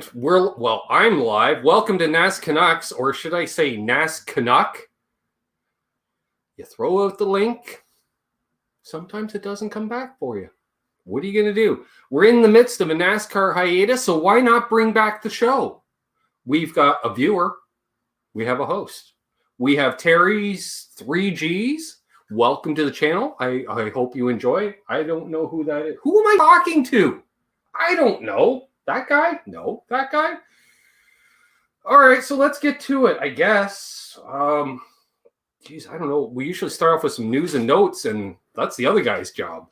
And I'm live. Welcome to NasCanucks, or should I say NasCanuck? You throw out the link. Sometimes it doesn't come back for you. What are you going to do? We're in the midst of a NASCAR hiatus, so why not bring back the show? We've got a viewer. We have a host. We have Terry's 3Gs. Welcome to the channel. I hope you enjoy. I don't know who that is. Who am I talking to? I don't know. That guy? No, that guy? All right, so let's get to it, I guess. Geez, I don't know. We usually start off with some news and notes, and that's the other guy's job.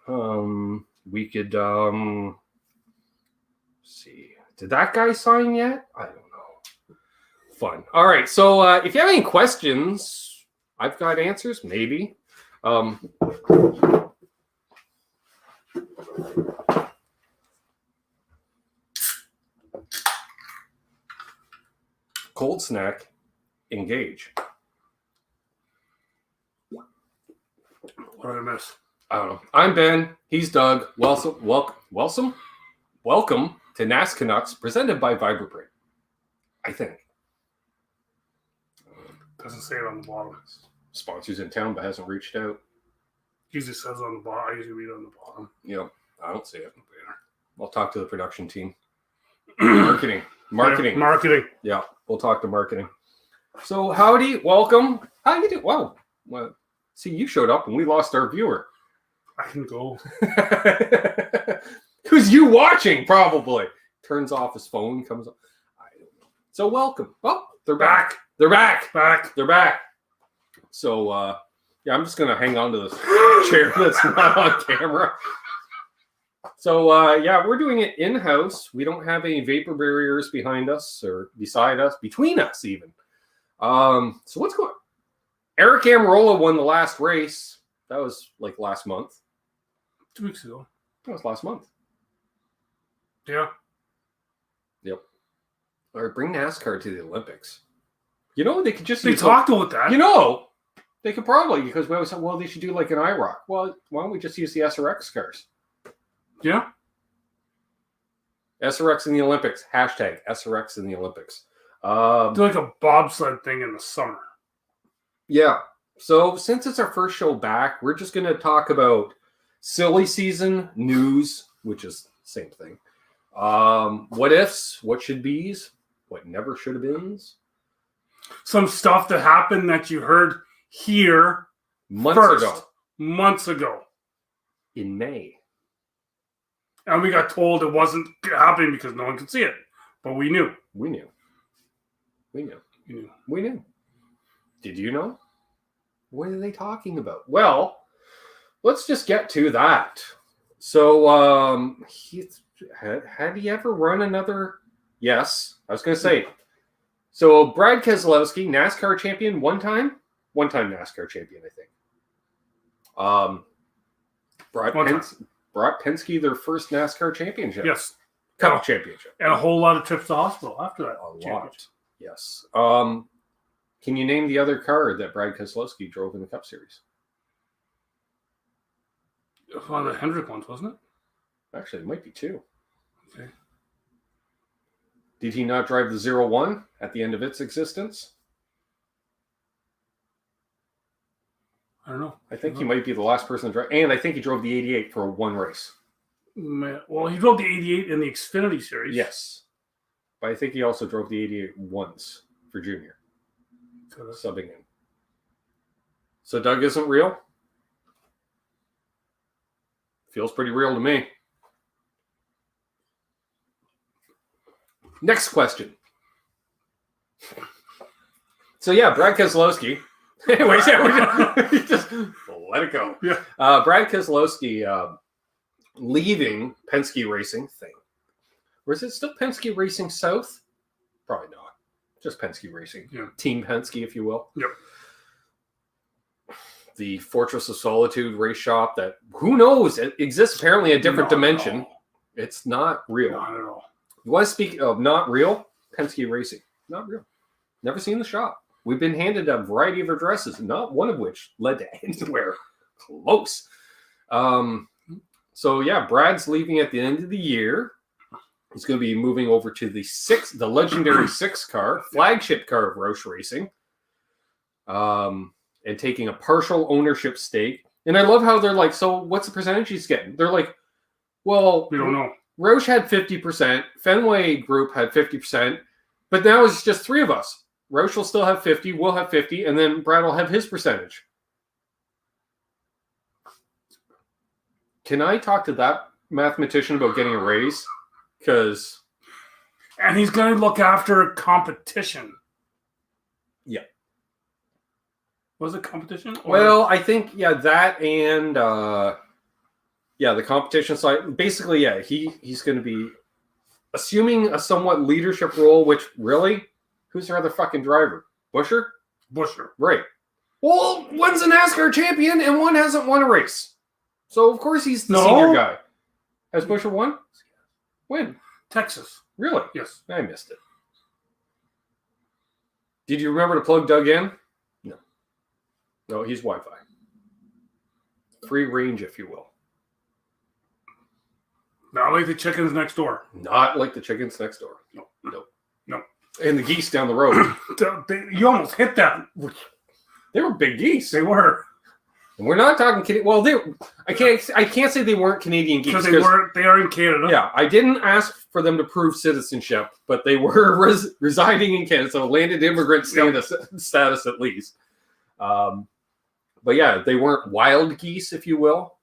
We could see. Did that guy sign yet? I don't know. Fun. All right, so if you have any questions, I've got answers, maybe. Cold snack, engage. What did I miss? I don't know. I'm Ben. He's Doug. Welcome to NasCanucks, presented by Vibraprint. I think. Doesn't say it on the bottom. Sponsors in town, but hasn't reached out. Usually says on the bottom. I usually read on the bottom. Yeah, I don't see it. I'll talk to the production team. Marketing. Yeah, we'll talk to marketing. So, howdy, welcome. How you do? Wow. Well, see, you showed up and we lost our viewer. I can go. Who's you watching? Probably turns off his phone, comes up. I don't know. So, welcome. Oh, they're back. They're back. They're back. So, yeah, I'm just gonna hang on to this chair that's not on camera. So, yeah, we're doing it in-house. We don't have any vapor barriers behind us or beside us, between us even. So what's going on? Eric Amarola won the last race. That was like last month. 2 weeks ago. That was last month. Yeah. Yep. All right, bring NASCAR to the Olympics. You know, they could just... They talked about that. You know, they could probably, because we always said, well, they should do like an IROC. Well, why don't we just use the SRX cars? Yeah. SRX in the Olympics. Hashtag SRX in the Olympics. Do like a bobsled thing in the summer. Yeah. So since it's our first show back, we're just going to talk about silly season news, which is the same thing. What ifs, what should be's, what never should have beens. Some stuff that happened that you heard here months ago. In May. And we got told it wasn't happening because no one could see it. But we knew. We knew. Did you know? What are they talking about? Well, let's just get to that. So, had he ever run another? Yes, I was going to say. So, Brad Keselowski, NASCAR champion one time NASCAR champion, I think. Brought Penske their first NASCAR championship. Yes. Cup championship. And a whole lot of trips to the hospital after that. A lot. Yes. Can you name the other car that Brad Keselowski drove in the Cup Series? It was one of the Hendrick ones, wasn't it? Actually, it might be two. Okay. Did he not drive the 0-1 at the end of its existence? I don't know. I think he might be the last person to drive. And I think he drove the 88 for one race. Well, he drove the 88 in the Xfinity Series. Yes. But I think he also drove the 88 once for Junior. Subbing in. So Doug isn't real? Feels pretty real to me. Next question. So yeah, Brad Keselowski. Anyways, just let it go. Yeah. Brad Keselowski leaving Penske Racing thing. Or is it still Penske Racing South? Probably not. Just Penske Racing. Yeah. Team Penske, if you will. Yep. The Fortress of Solitude race shop that, who knows, it exists apparently in a different dimension. It's not real. Not at all. You want to speak of not real? Penske Racing. Not real. Never seen the shop. We've been handed a variety of addresses, not one of which led to anywhere close. So, yeah, Brad's leaving at the end of the year. He's going to be moving over to the legendary 6 car, flagship car of Roush Racing, and taking a partial ownership stake. And I love how they're like, so what's the percentage he's getting? They're like, well, we don't know. Roush had 50%, Fenway Group had 50%, but now it's just 3 of us. Roush will still have 50, we'll have 50, and then Brad will have his percentage. Can I talk to that mathematician about getting a raise? Because... And he's going to look after competition. Yeah. Was it competition? Or... Well, I think, that and, the competition side. Basically, he's going to be assuming a somewhat leadership role, which, really, who's their other fucking driver? Busher? Busher. Right. Well, one's a NASCAR champion and one hasn't won a race. So, of course, he's the senior guy. Has Busher won? When? Texas. Really? Yes. I missed it. Did you remember to plug Doug in? No. No, he's Wi-Fi. Free range, if you will. Not like the chickens next door. Not like the chickens next door. No. And the geese down the road. You almost hit that. They were big geese. They were. And we're not talking. Well, I can't say they weren't Canadian geese because they are in Canada. Yeah, I didn't ask for them to prove citizenship, but they were residing in Canada, so landed immigrant status at least. But yeah, they weren't wild geese, if you will.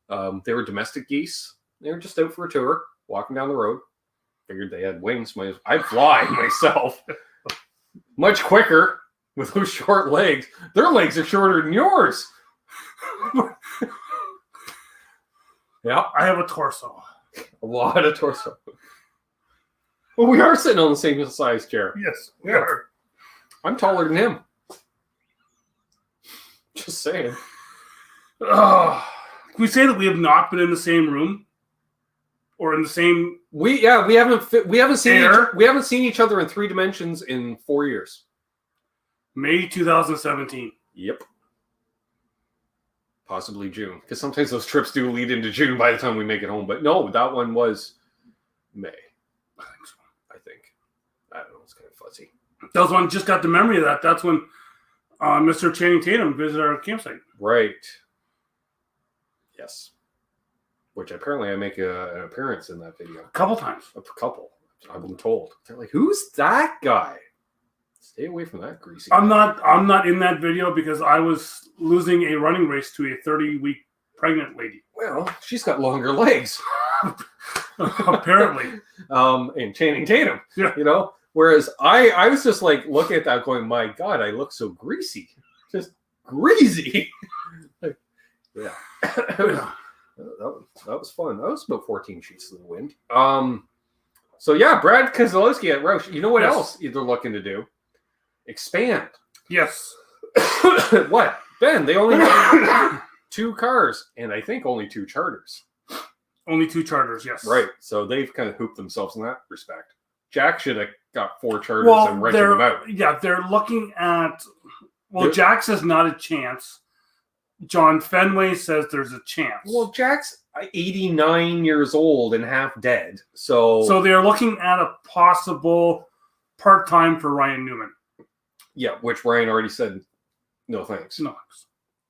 They were domestic geese. They were just out for a tour, walking down the road. Figured they had wings. I'd fly myself much quicker with those short legs. Their legs are shorter than yours. Yeah, I have a torso. A lot of torso. Well, we are sitting on the same size chair. Yes, we are. I'm taller than him. Just saying. Can we say that we have not been in the same room or in the same? We haven't seen each other in 3 dimensions in 4 years. May 2017. Yep. Possibly June, because sometimes those trips do lead into June by the time we make it home. But no, that one was May. I think so. I don't know. It's kind of fuzzy. That was when just got the memory of that. That's when Mr. Channing Tatum visited our campsite. Right. Yes. Which apparently I make an appearance in that video. A couple times. A couple. I've been told. They're like, who's that guy? Stay away from that greasy. I'm not in that video because I was losing a running race to a 30-week pregnant lady. Well, she's got longer legs. Apparently. And Channing Tatum. Yeah. You know? Whereas I was just like looking at that going, my God, I look so greasy. Just greasy. Yeah. That was fun. That was about 14 sheets to the wind. So yeah, Brad Keselowski at Roush. You know what else they're looking to do? Expand. Yes. What? Ben, they only have 2 cars, and I think only 2 charters. Only 2 charters, yes. Right. So they've kind of hooped themselves in that respect. Jack should have got 4 charters and rented them out. Yeah, they're looking at... Well, Jack says not a chance. John Fenway says there's a chance. Well, Jack's 89 years old and half dead. So they're looking at a possible part-time for Ryan Newman. Yeah, which Ryan already said, no thanks. No.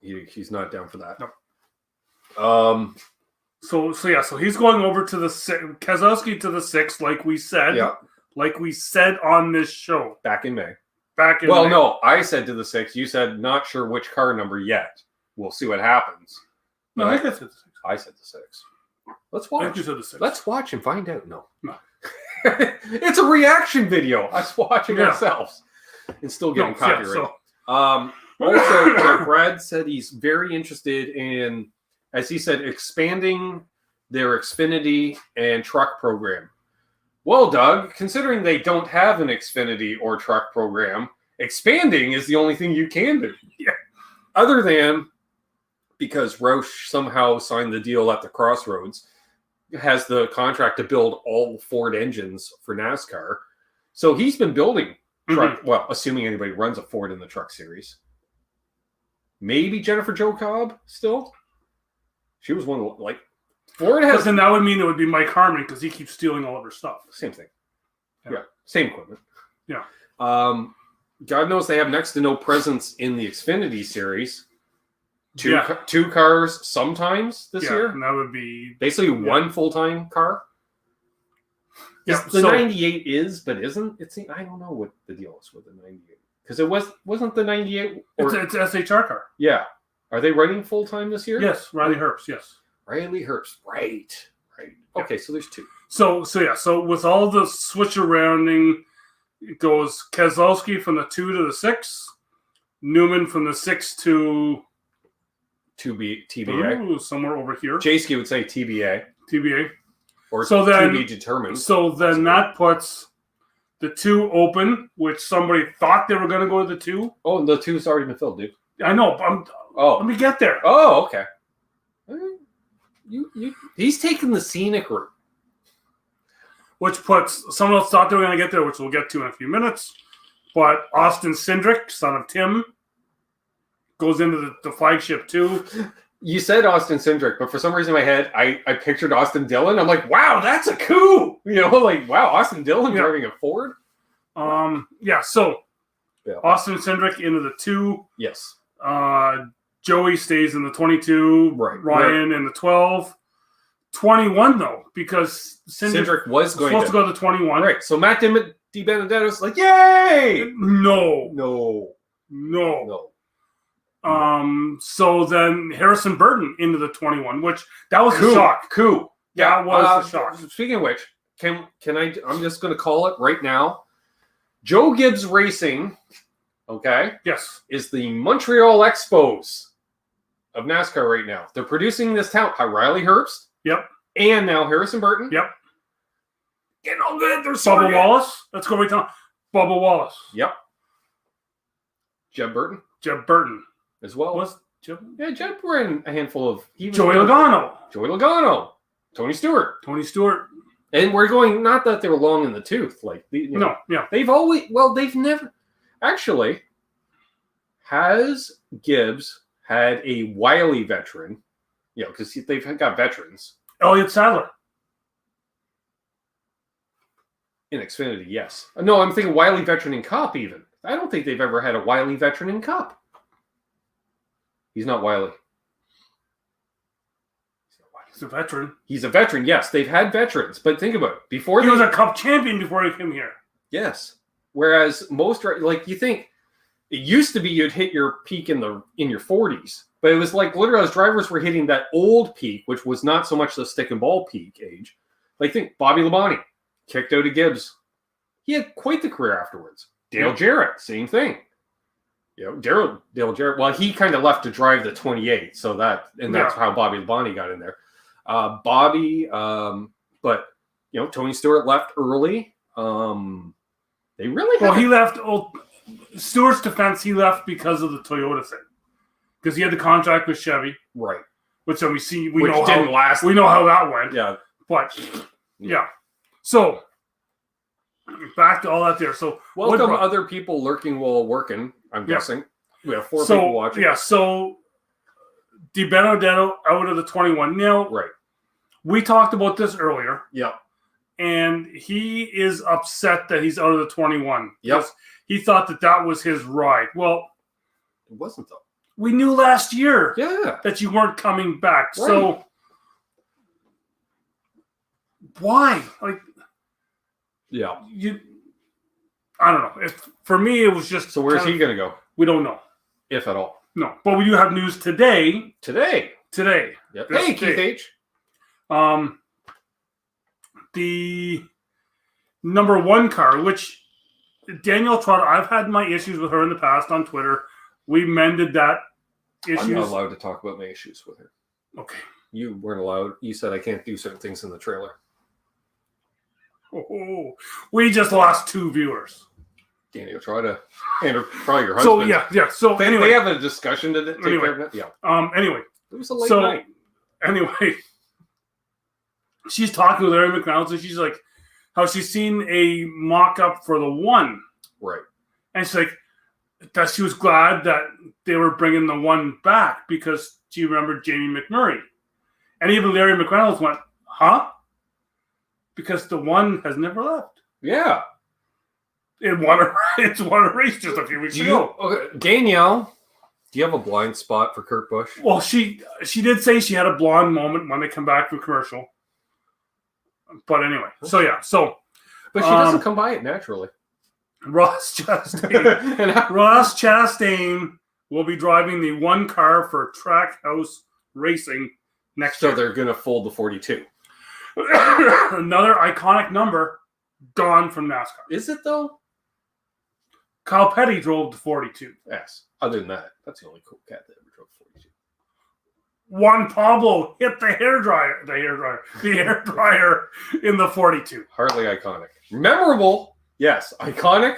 He's not down for that. No. So he's going over to the Keselowski to the 6, like we said. Yeah. Like we said on this show. Back in May. May. No, I said to the 6. You said not sure which car number yet. We'll see what happens. No, I think I said the 6. I said the 6. Let's watch. I think you said the 6. Let's watch and find out. No. It's a reaction video. Us watching ourselves and still getting copyright. Also, Brad said he's very interested in, as he said, expanding their Xfinity and truck program. Well, Doug, considering they don't have an Xfinity or truck program, expanding is the only thing you can do. Yeah. Other than because Roush somehow signed the deal at the Crossroads, has the contract to build all Ford engines for NASCAR. So he's been building truck. Mm-hmm. Well, assuming anybody runs a Ford in the truck series. Maybe Jennifer Jo Cobb still. She was one of Ford Because has then that would mean it would be Mike Harmon because he keeps stealing all of her stuff. same thing. Yeah. Yeah, same equipment. Yeah. God knows they have next to no presence in the Xfinity series. Two Yeah. two cars sometimes this Yeah, year. and that would be Basically one full-time car. Yeah, The so- 98 is, but isn't. I don't know what the deal is with the 98. Because it wasn't the 98. It's an SHR car. Yeah. Are they running full-time this year? Yes, Riley Herbst, yes. Riley Herbst. Right. Okay, so there's two. So with all the switch-arounding, it goes Keselowski from the 2 to the 6, Newman from the 6 to... TBA. Somewhere over here. Jayski would say TBA. TBA. Or So then- to be determined. So then that puts the 2 open, which somebody thought they were going to go to the 2. Oh, the 2's already been filled, dude. I know, but let me get there. Oh, okay. He's taking the scenic route. Which puts, someone else thought they were going to get there, which we'll get to in a few minutes. But Austin Cindric, son of Tim, goes into the flagship 2. You said Austin Cindric, but for some reason in my head, I pictured Austin Dillon. I'm like, wow, that's a coup. Wow, Austin Dillon driving a Ford. So Austin Cindric into the 2. Yes. Joey stays in the 22. Right. Ryan in the 12. 21, though, because Cindric was supposed to go to the 21. Right. So Matt DiBenedetto's like, yay! No. So then Harrison Burton into the 21, which that was a shock. Coup. Yeah, that was a shock. Speaking of which, can I? I'm just going to call it right now. Joe Gibbs Racing, okay, yes, is the Montreal Expos of NASCAR right now. They're producing this talent. Riley Herbst. Yep. And now Harrison Burton. Yep. Getting all good. They're Bubba Wallace. Let's go right now. Bubba Wallace. Yep. Jeb Burton. As well. Was Jeb? Yeah, Jeb ran a handful of... Joey Logano. Tony Stewart. And we're going, not that they were long in the tooth. They've never... Actually, has Gibbs had a wily veteran, because they've got veterans. Elliott Sadler. In Xfinity, yes. No, I'm thinking wily veteran in Cup even. I don't think they've ever had a wily veteran in Cup. He's not wily. He's a veteran. He's a veteran, yes. They've had veterans, but think about it. He was a Cup champion before he came here. Yes. Whereas most, you think, it used to be you'd hit your peak in your 40s, but it was like literally as drivers were hitting that old peak, which was not so much the stick and ball peak age. Think Bobby Labonte, kicked out of Gibbs. He had quite the career afterwards. Dale Jarrett, same thing. Dale Jarrett. Well, he kind of left to drive the 28, so that's how Bobby Labonte got in there. But Tony Stewart left early. They really he left. Stewart's defense, he left because of the Toyota thing, because he had the contract with Chevy, right? Which we didn't last. We know how that went. Yeah, but yeah. So back to all that there. So welcome other people lurking while working. I'm guessing we have 4 people watching. Yeah. So DiBenedetto out of the 21 now. Right. We talked about this earlier. Yeah. And he is upset that he's out of the 21. Yep. He thought that was his ride. Well, it wasn't though. We knew last year that you weren't coming back. Right. So why? I don't know. For me, it was just... So where's he going to go? We don't know. If at all. No. But we do have news today. Yep. Hey, Keith H. The number 1 car, which Danielle Trotter, I've had my issues with her in the past on Twitter. We mended that issue. I'm not allowed to talk about my issues with her. Okay. You weren't allowed. You said I can't do certain things in the trailer. Oh, we just lost 2 viewers. Daniel, try to handle probably your husband. So yeah. So anyway, they have a discussion to take care of that. Yeah. Anyway, it was a late night. Anyway, she's talking with Aaron McReynolds, and she's like, how she's seen a mock-up for the 1. Right. And she's like, that she was glad that they were bringing the 1 back because she remembered Jamie McMurray. And even Larry McReynolds went, huh? Because the one has never left. Yeah. It's won a race just a few weeks ago. Okay, Danielle, do you have a blind spot for Kurt Busch? Well, she did say she had a blonde moment when they come back from commercial. But anyway, so yeah, But she doesn't come by it naturally. Ross Chastain will be driving the one car for Trackhouse Racing next year. So they're going to fold the 42. Another iconic number gone from NASCAR. Is it though? Kyle Petty drove the 42. Yes. Other than that, that's the only cool cat that ever drove 42. Juan Pablo hit the hairdryer in the 42. Hardly iconic. Memorable, yes. Iconic,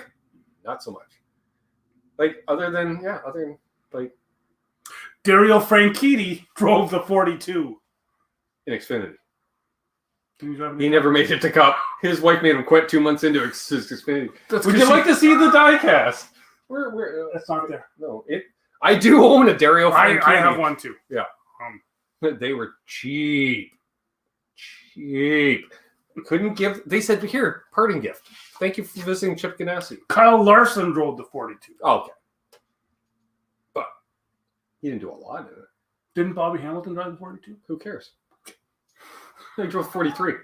not so much. Other than Dario Franchitti drove the 42 in Xfinity. He never made it to Cup. His wife made him quit 2 months into his Xfinity. Would you like to see the diecast? It's not there. No, I do own a Dario Franchitti. I have one too. Yeah. They were cheap. Couldn't give. They said, here, parting gift. Thank you for visiting Chip Ganassi. Kyle Larson drove the 42. Oh, okay. But he didn't do a lot in it. Didn't Bobby Hamilton drive the 42? Who cares? He drove 43.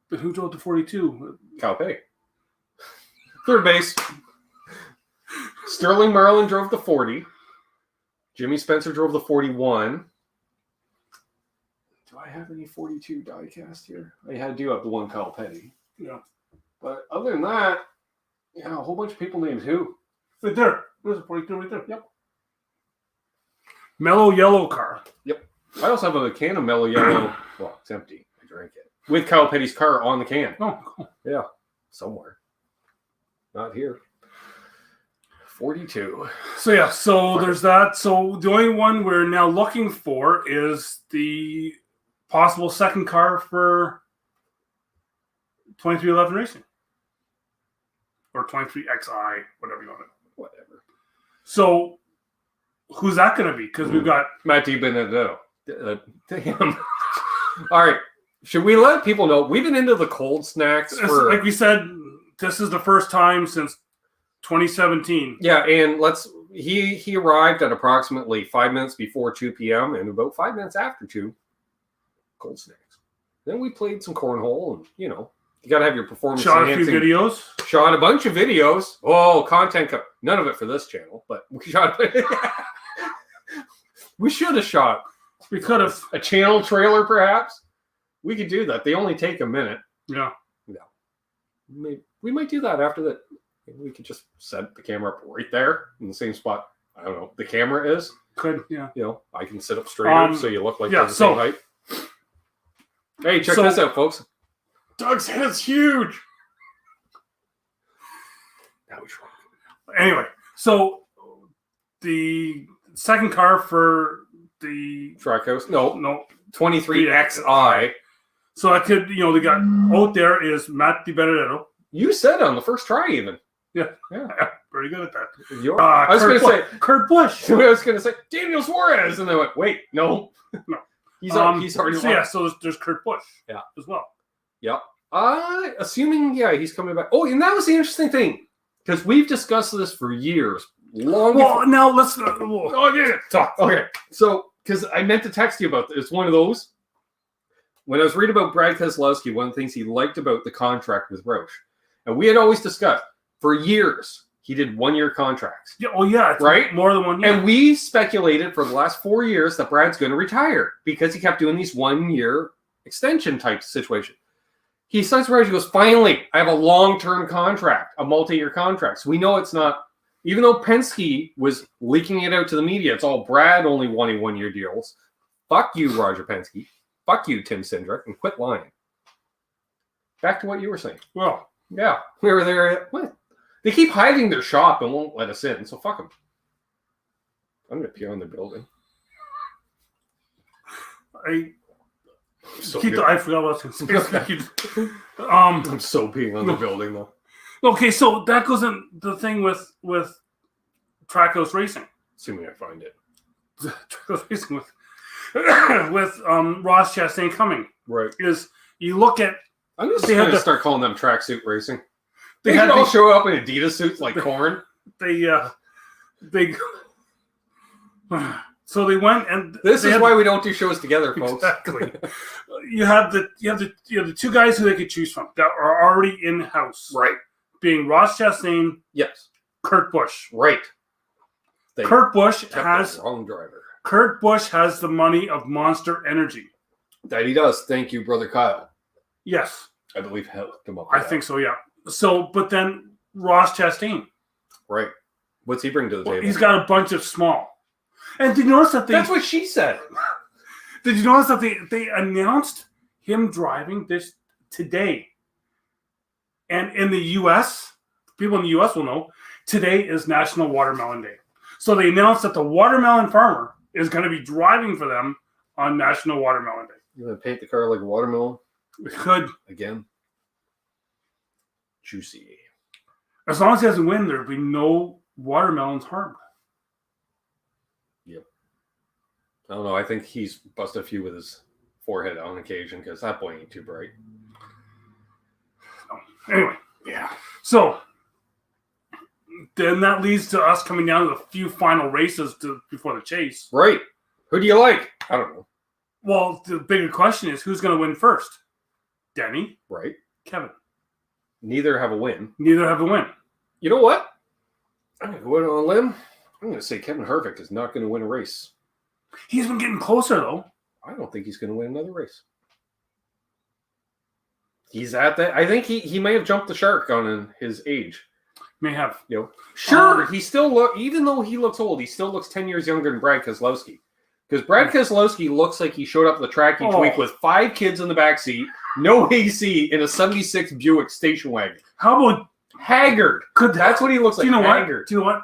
But who drove the 42? Kyle Petty. Third base. Sterling Marlin drove the 40. Jimmy Spencer drove the 41. Do I have any 42 diecast here? I do have the one Kyle Petty. Yeah. But other than that, a whole bunch of people named who? Right there. There's a 42 right there. Yep. Mellow yellow car. Yep. I also have a can of Mellow Yellow. Well, it's empty. I drank it. With Kyle Petty's car on the can. Oh, cool. Yeah. Somewhere. Not here. 42. So there's that. So the only one we're now looking for is the possible second car for 2311 Racing. Or 23XI, whatever you want it. Whatever. So who's that going to be? Because we've got Matt DiBenedetto. Damn. All right. Should we let people know we've been into the cold snacks for, like we said, this is the first time since 2017. Yeah, and he arrived at approximately 5 minutes before 2 p.m. and about 5 minutes after 2, cold snacks. Then we played some cornhole, and you got to have your performance. Shot a few videos. Shot a bunch of videos. Oh, content. None of it for this channel, but we shot. We should have shot. We could have a channel trailer, perhaps. We could do that. They only take a minute. Yeah. Maybe we might do that after that. Maybe we could just set the camera up right there in the same spot. I don't know. The camera is. Could, yeah. I can sit up straighter so you look like you're the same height. Hey, check this out, folks. Doug's head's huge. Now we try. Anyway, so the second car for the Trackhouse? No. 23XI. So I could, they got out there is Matt DiBenedetto. You said on the first try, even. Yeah. Pretty good at that. I was going to say Kurt Busch. I was going to say Daniel Suarez, and they went, "Wait, no, no, he's already." So there's Kurt Busch. Yeah, as well. Yep. Assuming he's coming back. Oh, and that was the interesting thing because we've discussed this for years. Now let's. Talk. Okay, so because I meant to text you about this. It's one of those. When I was reading about Brad Keselowski, one of the things he liked about the contract with Roush, and we had always discussed for years, he did 1-year contracts. Yeah. Oh, yeah. Right? More than 1 year. And we speculated for the last 4 years that Brad's going to retire because he kept doing these 1-year extension type situation. He starts Roush. He goes, finally, I have a long-term contract, a multi-year contract. So we know it's not, even though Penske was leaking it out to the media, it's all Brad only wanting 1-year deals. Fuck you, Roger Penske. Fuck you, Tim Cindric, and quit lying. Back to what you were saying. Well, yeah, we were there. What? They keep hiding their shop and won't let us in, so fuck them. I'm going to pee on the building. I forgot what I was going to say. I'm so peeing on the building, though. Okay, so that goes in the thing with Trackhouse Racing. Assuming I find it. Trackhouse Racing with. with Ross Chastain coming Right. is you look at I'm just They had going to the- start calling them tracksuit racing. they They had could all the- show up in Adidas suits like corn. they so they went and This they is had- why we don't do shows together, folks. exactly. you have the two guys who they could choose from that are already in house, Right. being Ross Chastain, Yes. Kurt Busch. Right. They Kurt Busch kept has the wrong driver. Kurt Busch has the money of Monster Energy. That he does. Thank you, brother Kyle. Yes, I believe helped him up. I think so. Yeah. So, but then Ross Chastain, Right. What's he bring to the table? he's got a bunch of small. And did you notice that That's what she said. Did you notice that they announced him driving this today? And in the U.S., people in the U.S. will know, today is National Watermelon Day. So they announced that the watermelon farmer is going to be driving for them on National Watermelon Day. You want to paint the car like a watermelon We could, again? Juicy. as long as he doesn't win, there'll be no watermelons harmed. I don't know. I think he's busted a few with his forehead on occasion because that boy ain't too bright. Anyway, Yeah. so then that leads to us coming down to the few final races before the chase. Right. Who do you like? I don't know. Well, the bigger question is who's going to win first? Denny, Right. Kevin. Neither have a win. Neither have a win. You know what? I'm going to go out on a limb. I'm going to say Kevin Harvick is not going to win a race. He's been getting closer, though. I don't think he's going to win another race. He's at that. I think he may have jumped the shark on his age. May have. You know, sure, he still even though he looks old, he still looks 10 years younger than Brad Keselowski. Because Brad Keselowski looks like he showed up at the track each week with 5 kids in the backseat, no AC, in a 76 Buick station wagon. How about Haggard. That's what he looks like. do you know haggard. what? Do you know what?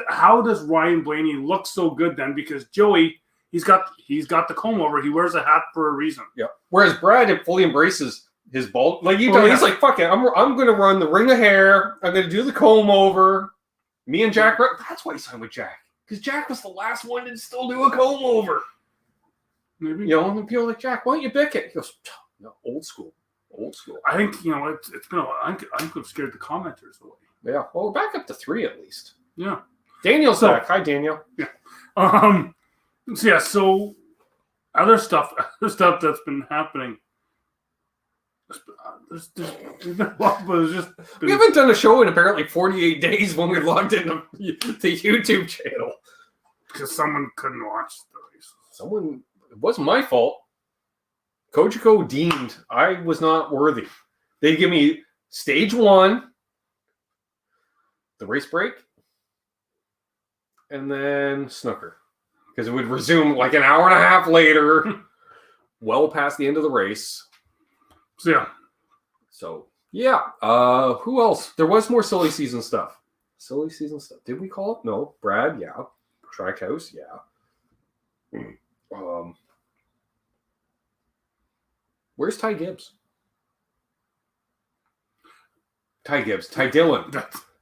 How does Ryan Blaney look so good then? Because Joey, he's got the comb over. He wears a hat for a reason. Yeah. Whereas Brad fully embraces his bald. Like he's like, fuck it. I'm going to run the ring of hair. I'm going to do the comb over. Me and Jack. That's why he signed with Jack. Because Jack was the last one to still do a comb over. Maybe. You know, and people are like, Jack, why don't you bick it? He goes, no, old school. Old school. I think, it's been a while. I think we've scared the commenters away. Yeah. Well, we're back up to 3 at least. Yeah. Daniel's back. Hi, Daniel. Yeah. So other stuff that's been happening. There's been a lot, but it's just We haven't done a show in apparently 48 days when we logged into the YouTube channel. because someone couldn't watch the races. It wasn't my fault. Kojiko deemed I was not worthy. They give me stage 1, the race break, and then snooker. Because it would resume like an hour and a half later, well past the end of the race. So, yeah. Who else? There was more silly season stuff. Silly season stuff. Did we call it? No. Brad, yeah. Trackhouse, yeah. Where's Ty Gibbs? Ty Dillon.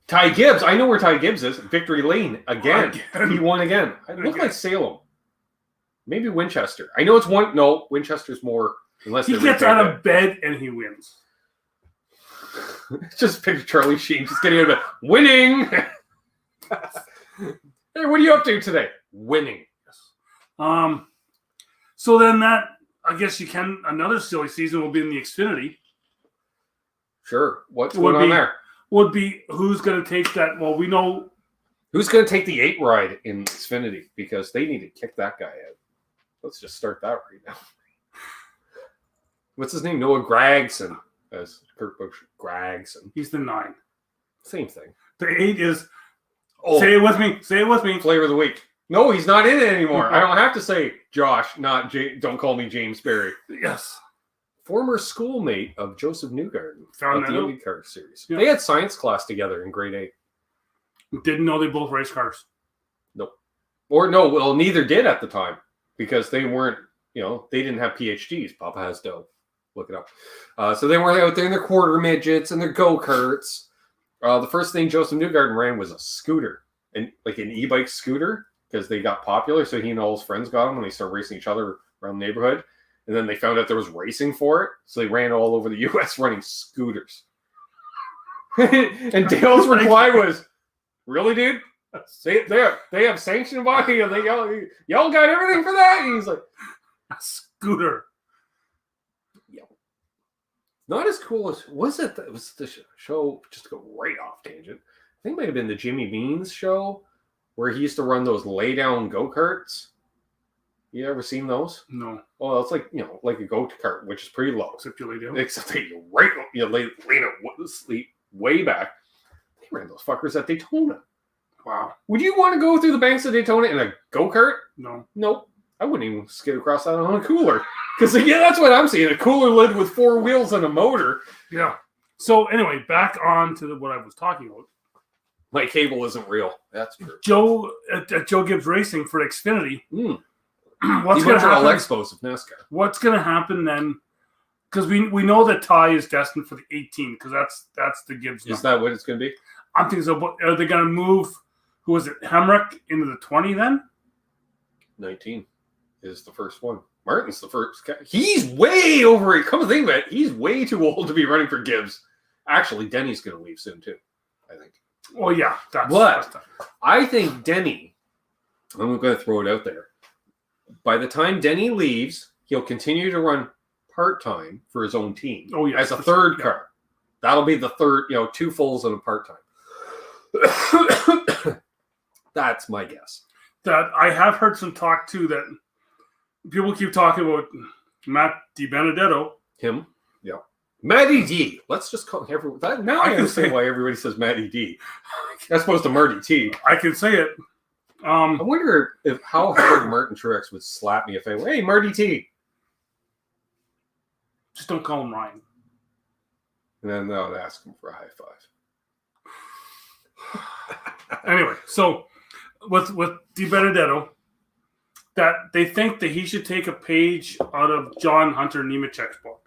Ty Gibbs. I know where Ty Gibbs is. Victory Lane again. He won again. It looked like Salem. Maybe Winchester. I know it's one. No, Winchester's more. Unless He gets out of bed and he wins. Just picture Charlie Sheen just getting out of bed. Winning. Hey, what are you up to today? Winning. So then I guess another silly season will be in the Xfinity. Sure. What's going on there? Would be who's going to take that? Well, we know who's going to take the 8 ride in Xfinity because they need to kick that guy out. Let's just start that right now. What's his name? Noah Gragson. As Kurt Busch. Gragson. He's the 9. Same thing. The 8 is. Oh, say it with me. Say it with me. Flavor of the week. No, he's not in it anymore. I don't have to say Josh, not don't call me James Berry. Yes. Former schoolmate of Joseph Newgarden Found of the that IndyCar series. Yeah. They had science class together in grade 8. Didn't know they both race cars. Nope. Or no, well, neither did at the time because they weren't, they didn't have PhDs. Papa has dough. Look it up. So they were out there in their quarter midgets and their go-karts. The first thing Joseph Newgarden ran was a scooter, and like an e-bike scooter. because they got popular. So he and all his friends got them and they started racing each other around the neighborhood. And then they found out there was racing for it. So they ran all over the U.S. running scooters. And Dale's reply was, really, dude? They have sanctioned body and y'all got everything for that? And he's like, a scooter. Not as cool as was it? It was the show. Just to go right off tangent. I think it might have been the Jimmy Beans show where he used to run those lay down go karts. You ever seen those? No. Well, it's like like a go kart, which is pretty low. Except you lay down. Except they lay sleep way back. They ran those fuckers at Daytona. Wow. Would you want to go through the banks of Daytona in a go kart? No. Nope. I wouldn't even skid across that on a cooler. Because, that's what I'm seeing. A cooler lid with 4 wheels and a motor. Yeah. So, anyway, back on to what I was talking about. My cable isn't real. That's true. Joe, at Joe Gibbs Racing for Xfinity. What's going to happen? All Expos of NASCAR. What's going to happen then? Because we know that Ty is destined for the 18, because that's the Gibbs number. Is that what it's going to be? I'm thinking so. But are they going to move, who was it, Hemrick into the 20 then? 19 is the first one. Martin's the first guy. He's way over it. Come to think of it, he's way too old to be running for Gibbs. Actually, Denny's going to leave soon, too, I think. Well, yeah. That's I think Denny, I'm going to throw it out there. By the time Denny leaves, he'll continue to run part-time for his own team. Oh, yeah. As a third car. That'll be the third, 2 fulls and a part-time. That's my guess. That I have heard some talk, too, that people keep talking about Matt DiBenedetto. Him? Yeah. Matty D. Let's just call everyone. Now I understand why everybody says Matty D. As opposed to Marty T. I can say it. I wonder how hard Martin Truex would slap me if I went, hey, Marty T. Just don't call him Ryan. And then they'll ask him for a high five. Anyway, so with DiBenedetto, that they think that he should take a page out of John Hunter Nemechek's book.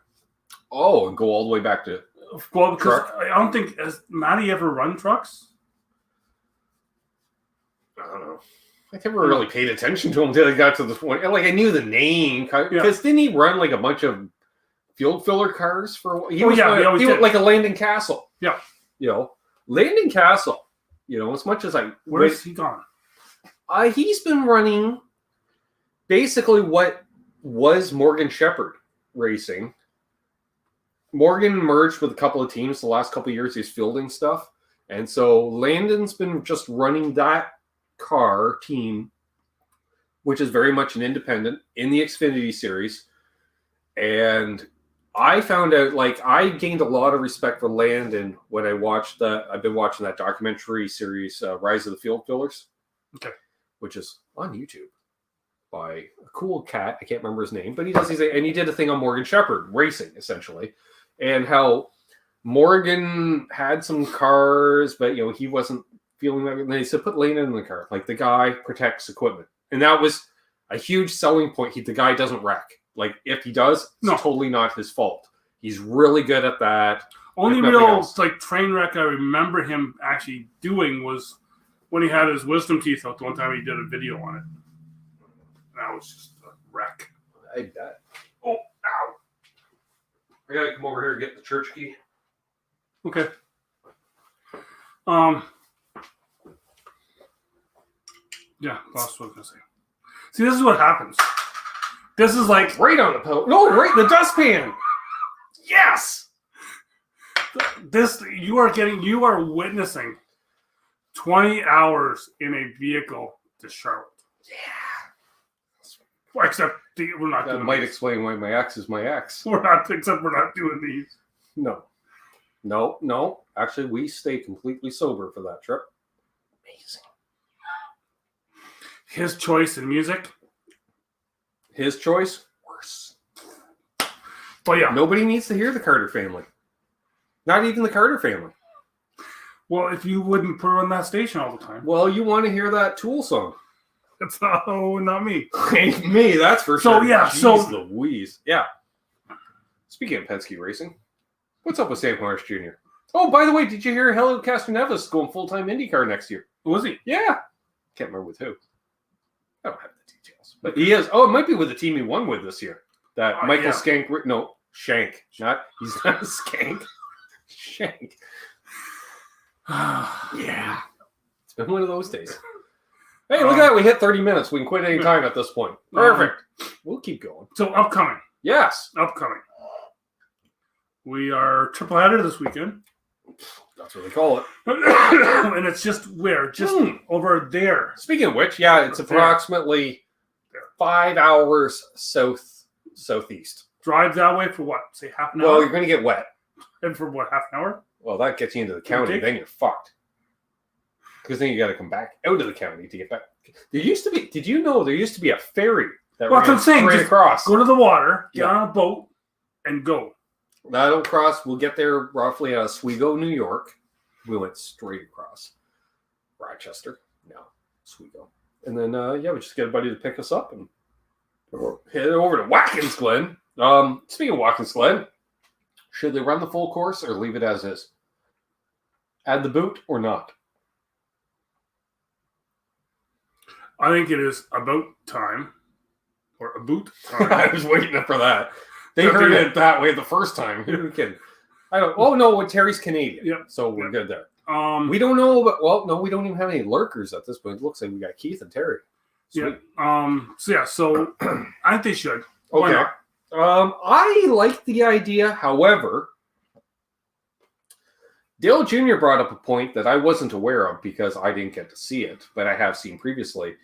Oh, and go all the way back to because truck? I don't think has Matty ever run trucks. I don't know. I never really paid attention to him until I got to the point. Like I knew the name because didn't he run like a bunch of field filler cars for a while? He was like a Landon Castle. Yeah, Landon Castle. As much as where's he gone? He's been running basically what was Morgan Shepherd Racing. Morgan merged with a couple of teams the last couple of years. He's fielding stuff. And so Landon's been just running that car team, which is very much an independent in the Xfinity series. And I found out, I gained a lot of respect for Landon when I watched I've been watching that documentary series, Rise of the Field Fillers. Okay. Which is on YouTube by a cool cat. I can't remember his name, but he did a thing on Morgan Shepherd Racing, essentially. And how Morgan had some cars, but he wasn't feeling that. And they said, put Landon in the car. Like the guy protects equipment. And that was a huge selling point. The guy doesn't wreck. Like if he does, it's totally not his fault. He's really good at that. Only real train wreck I remember him actually doing was when he had his wisdom teeth out. The one time he did a video on it. And that was just a wreck. I bet. Oh, ow. I gotta come over here and get the church key. Okay. Yeah, that's what I was gonna say. See, this is what happens. This is like right on the pillow. No, right the dustpan. Yes. You are witnessing 20 hours in a vehicle to Charlotte. Yeah. Except we're not doing that might these. Explain why my ex is my ex. We're not doing these. No. Actually, we stay completely sober for that trip. Amazing. His choice in music. His choice, worse. But yeah. Nobody needs to hear the Carter family. Not even the Carter family. Well, if you wouldn't put it on that station all the time. Well, you want to hear that Tool song. It's not me. Ain't me, that's for sure. So, yeah. Jeez Louise. Yeah. Speaking of Penske Racing, what's up with Sam Harris Jr.? Oh, by the way, did you hear Helio Castroneves going full-time IndyCar next year? Was he? Yeah. Can't remember with who. I don't have the details. But he is. Oh, it might be with the team he won with this year. That Michael yeah. Skank. No, Shank. He's not a Skank. Shank. Yeah. It's been one of those days. Hey, look at that. We hit 30 minutes. We can quit any time at this point. Perfect. We'll keep going. So upcoming. Yes. Upcoming. We are triple header this weekend. That's what they call it. And it's just where? Just over there. Speaking of which, yeah, it's approximately 5 hours southeast. Drive that way for what? Say half an hour? Well, you're going to get wet. And for what, half an hour? Well, that gets you into the county. Then you're fucked. Because then you got to come back out of the county to get back. There used to be, did you know there used to be a ferry that ran straight across? Go to the water, get on a boat, and go. That'll cross. We'll get there roughly at Oswego, New York. We went straight across. Rochester. No, Oswego. And then, we just get a buddy to pick us up and head over to Watkins Glen. Speaking of Watkins Glen, should they run the full course or leave it as is? Add the boot or not? I think it is about time. Or a boot time. I was waiting for that. They heard it that way the first time. Who can? I don't. Oh no, Terry's Canadian. Yep. So we're good there. We don't know, but we don't even have any lurkers at this point. It looks like we got Keith and Terry. Sweet. Yeah. So I think they should. Okay. I like the idea. However, Dale Jr. brought up a point that I wasn't aware of because I didn't get to see it, but I have seen previously.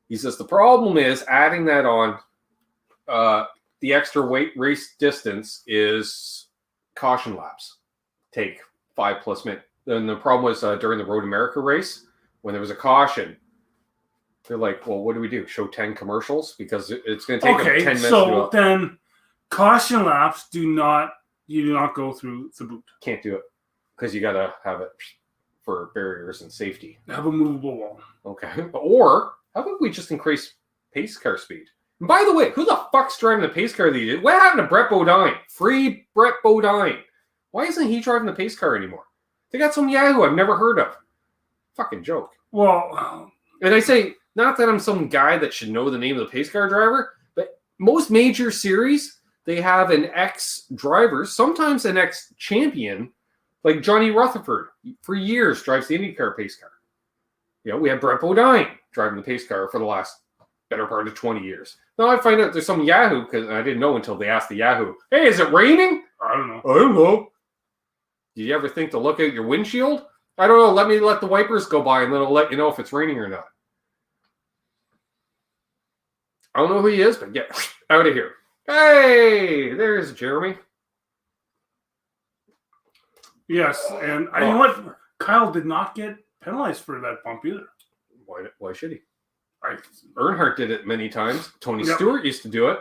He says the problem is adding that on the extra weight race distance is caution laps. Take 5+ minutes. Then the problem was during the Road America race, when there was a caution, they're like, well, what do we do? Show 10 commercials? Because it's going to take them 10 minutes to go up. Then caution laps you do not go through the boot. Can't do it because you got to have it for barriers and safety. Have a movable wall. Okay. Or how about we just increase pace car speed? And by the way, who the fuck's driving the pace car that you did? What happened to Brett Bodine? Free Brett Bodine. Why isn't he driving the pace car anymore? They got some Yahoo I've never heard of. Fucking joke. Well, and I say, not that I'm some guy that should know the name of the pace car driver, but most major series, they have an ex-driver, sometimes an ex-champion, like Johnny Rutherford, for years drives the IndyCar pace car. We have Brett Bodine driving the pace car for the last better part of 20 years. Now I find out there's some Yahoo, because I didn't know until they asked the Yahoo, hey, is it raining? I don't know. I don't know. Did you ever think to look at your windshield? I don't know. Let me let the wipers go by and then it'll let you know if it's raining or not. I don't know who he is, but get out of here. Hey, there's Jeremy. Yes, and you know what? Kyle did not get penalized for that bump either. Why should he? Earnhardt did it many times. Tony Stewart used to do it.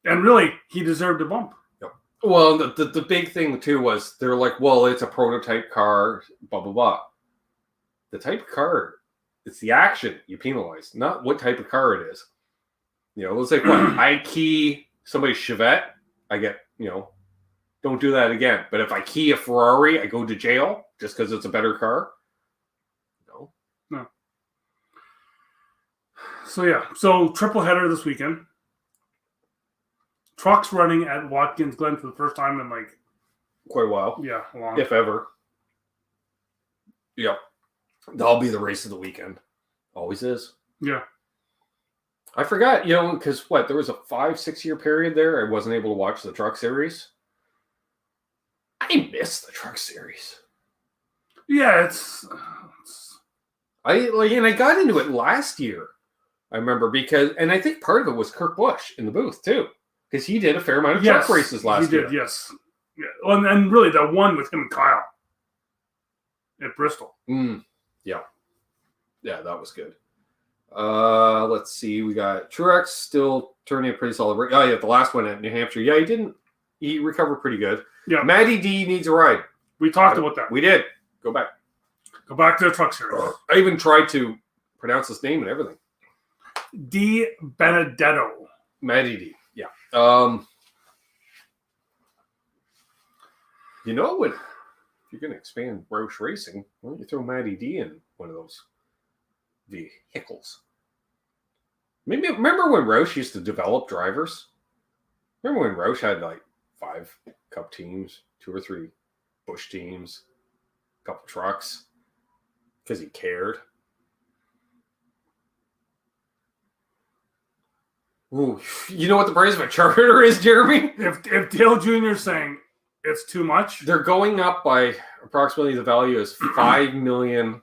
And really, he deserved a bump. Yep. Well, the big thing, too, was they're like, well, it's a prototype car, blah, blah, blah. The type of car, it's the action you penalize, not what type of car it is. It's like, what, I key somebody's Chevette, I get, don't do that again. But if I key a Ferrari, I go to jail just because it's a better car. No. So triple header this weekend. Trucks running at Watkins Glen for the first time in quite a while. Yeah, long. If ever. Yep. That'll be the race of the weekend. Always is. Yeah. I forgot, because there was a 5-6 year period there I wasn't able to watch the truck series. I miss the truck series. Yeah, I got into it last year. I remember and I think part of it was Kurt Busch in the booth too, because he did a fair amount of truck races last year. He did, yes. Yeah. Well, and really the one with him and Kyle at Bristol. Yeah, that was good. Let's see, we got Truex still turning a pretty solid. Oh yeah, the last one at New Hampshire. Yeah, he recovered pretty good. Yeah, Matty D needs a ride. We talked about that. We did. Go back to the truck series. I even tried to pronounce his name and everything. D Benedetto. Matty D. Yeah. If you're going to expand Roush Racing, why don't you throw Matty D in one of those vehicles? Maybe remember when Roush used to develop drivers? Remember when Roush had like 5 Cup teams, 2 or 3 Busch teams, a couple trucks, because he cared. Ooh, you know what the price of a charter is, Jeremy? If Dale Jr. is saying it's too much, they're going up by approximately the value is $5 million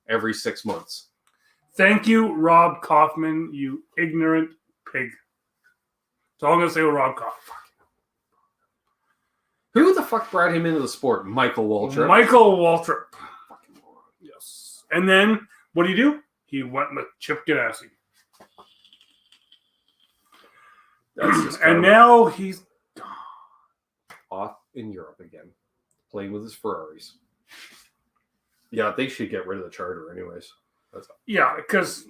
every 6 months. Thank you, Rob Kaufman, you ignorant pig. That's all I'm going to say with Rob Kaufman. Who the fuck brought him into the sport? Michael Waltrip. Michael Waltrip. Yes. And then, what do? He went with Chip Ganassi. And now he's off in Europe again, playing with his Ferraris. Yeah, they should get rid of the charter anyways. Yeah, because,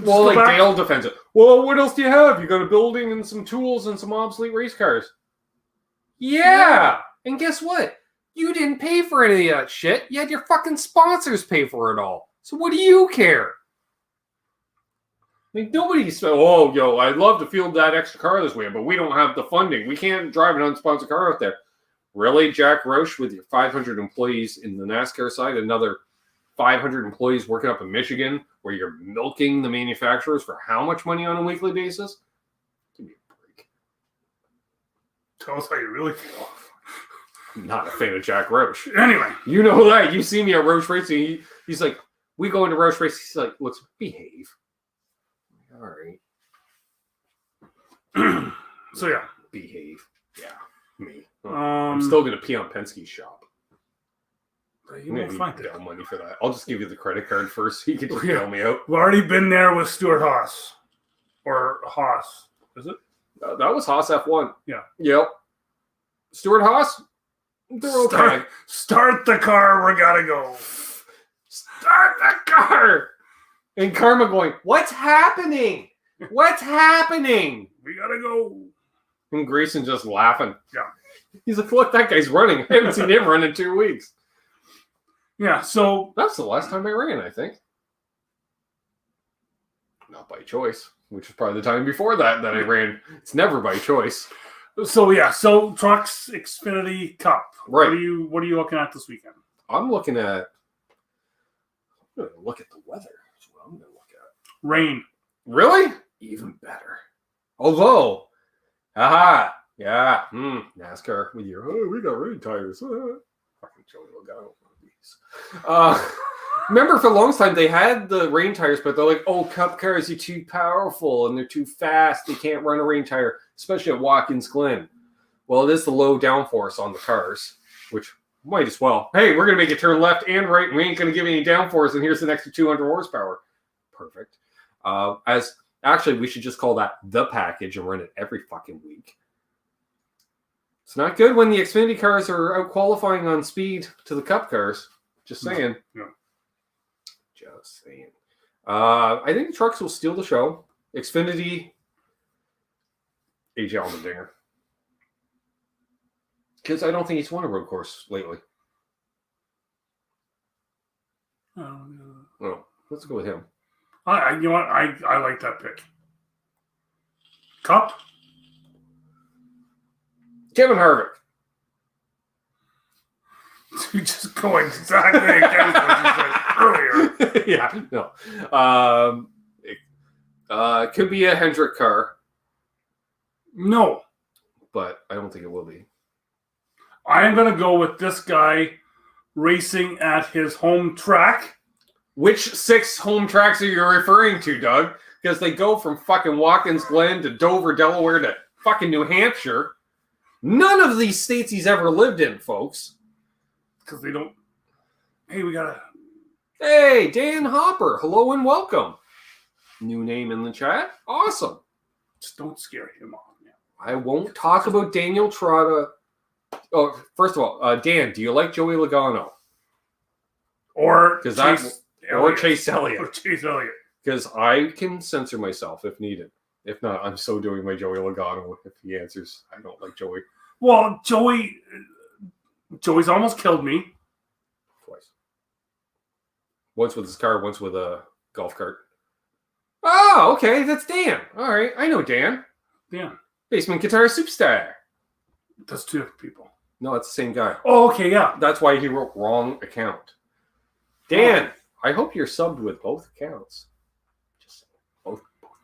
well, like Dale defends it. Well, what else do you have? You got a building and some tools and some obsolete race cars. Yeah. And guess what? You didn't pay for any of that shit. You had your fucking sponsors pay for it all. So what do you care? Like, nobody's saying, oh, yo, I'd love to field that extra car this way, but we don't have the funding. We can't drive an unsponsored car out there. Really, Jack Roush, with your 500 employees in the NASCAR side, another 500 employees working up in Michigan, where you're milking the manufacturers for how much money on a weekly basis? Give me a break. Tell us how you really feel. I'm not a fan of Jack Roush. Anyway. You know that. You see me at Roush Racing. He's like, we go into Roush Racing. He's like, let's behave. All right. So, yeah. Behave. Yeah. Me. I'm still going to pee on Penske's shop. You won't find bail money for that. I'll just give you the credit card first so you can just bail me out. We've already been there with Stuart Haas. Or Haas. Is it? That was Haas F1. Yeah. Yep. Stuart Haas? They're okay. Start the car. We got to go. Start the car. And Karma going, what's happening? What's happening? We got to go. And Grayson just laughing. Yeah. He's like, look, that guy's running. I haven't seen him run in 2 weeks. Yeah, so... That's the last time I ran, I think. Not by choice, which is probably the time before that I ran. It's never by choice. So, yeah, Trucks Xfinity Cup. Right. What are you looking at this weekend? I'm going to look at the weather. That's what I'm going to look at. Rain. Really? Even better. Although, yeah, NASCAR with your, we got rain tires. Fucking Joey Logano. Remember for a long time they had the rain tires, but they're like, oh, Cup cars are too powerful and they're too fast. They can't run a rain tire, especially at Watkins Glen. Well, it is the low downforce on the cars, which might as well. Hey, we're going to make it turn left and right, and we ain't going to give any downforce, and here's an extra 200 horsepower. Perfect. Actually, we should just call that the package and run it every fucking week. It's not good when the Xfinity cars are out qualifying on speed to the Cup cars. Just saying. No. Just saying. I think the trucks will steal the show. Xfinity, AJ Allmendinger. Because I don't think he's won a road course lately. Oh, let's go with him. You know what? I like that pick. Cup? Kevin Harvick. Just going exactly against what you said earlier. Yeah, no. It could be a Hendrick car. No. But I don't think it will be. I am going to go with this guy racing at his home track. Which 6 home tracks are you referring to, Doug? Because they go from fucking Watkins Glen to Dover, Delaware to fucking New Hampshire. None of these states he's ever lived in, folks. Because they don't... Hey, we got to... Hey, Dan Hopper. Hello and welcome. New name in the chat. Awesome. Just don't scare him off, man. I won't talk about Daniel Trotta. Oh, first of all, Dan, do you like Joey Logano? Or Chase Elliott. Or Chase Elliott. Because I can censor myself if needed. If not, I'm so doing my Joey Logano if he answers I don't like Joey. Well, Joey's almost killed me. Twice. Once with his car, once with a golf cart. Oh, okay, that's Dan. All right, I know Dan. Dan. Basement Guitar Superstar. That's two different people. No, it's the same guy. Oh, okay, yeah. That's why he wrote wrong account. Dan, I hope you're subbed with both accounts. Just both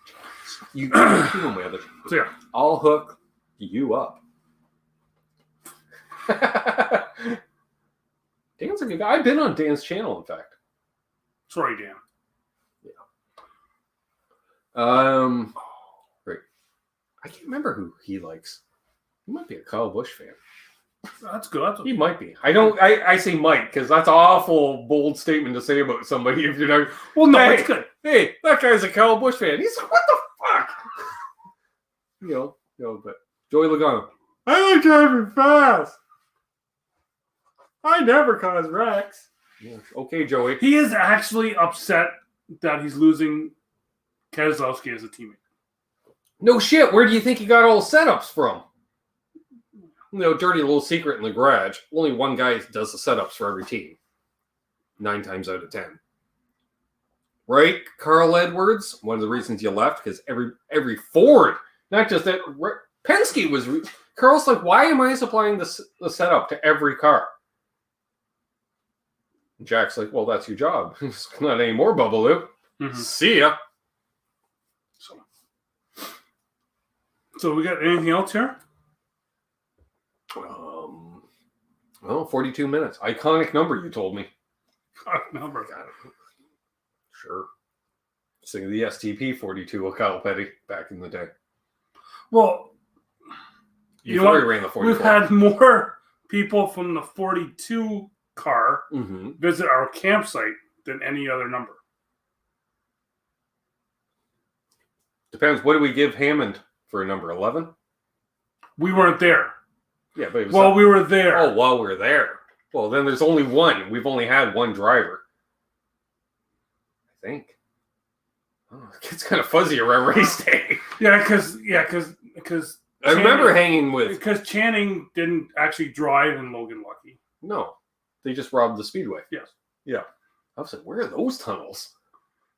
accounts. You do them with it. So yeah. I'll hook you up. Dan's a good guy. I've been on Dan's channel, in fact. Sorry, Dan. Right. I can't remember who he likes. He might be a Kyle Busch fan. That's good. He might be. I say might because that's an awful bold statement to say about somebody if you're not. Well, no, hey, it's good. Hey, that guy's a Kyle Busch fan. He's like, what the fuck? But Joey Logano. I like driving fast. I never cause wrecks. Yeah. Okay, Joey. He is actually upset that he's losing Keselowski as a teammate. No shit. Where do you think he got all the setups from? Dirty little secret in the garage. Only one guy does the setups for every team. 9 times out of 10. Right, Carl Edwards? One of the reasons you left, because every Ford, not just that, Penske was... Carl's like, why am I supplying the setup to every car? And Jack's like, well, that's your job. It's not anymore, Bubbaloo. Mm-hmm. See ya. So we got anything else here? 42 minutes. Iconic number, you told me. Number. Sure. Sing of the STP 42 with Kyle Petty back in the day. Well, you know what? Ran the 44. We've had more people from the 42 car visit our campsite than any other number. Depends. What do we give Hammond for a number? 11? We weren't there. Yeah, but it was we were there. Oh, while we were there. Well, then there's only one. We've only had one driver. I think. Oh, it gets kind of fuzzy around race day. Yeah, because I remember hanging with... Because Channing didn't actually drive in Logan Lucky. No. They just robbed the speedway. Yes. Yeah. I was like, where are those tunnels?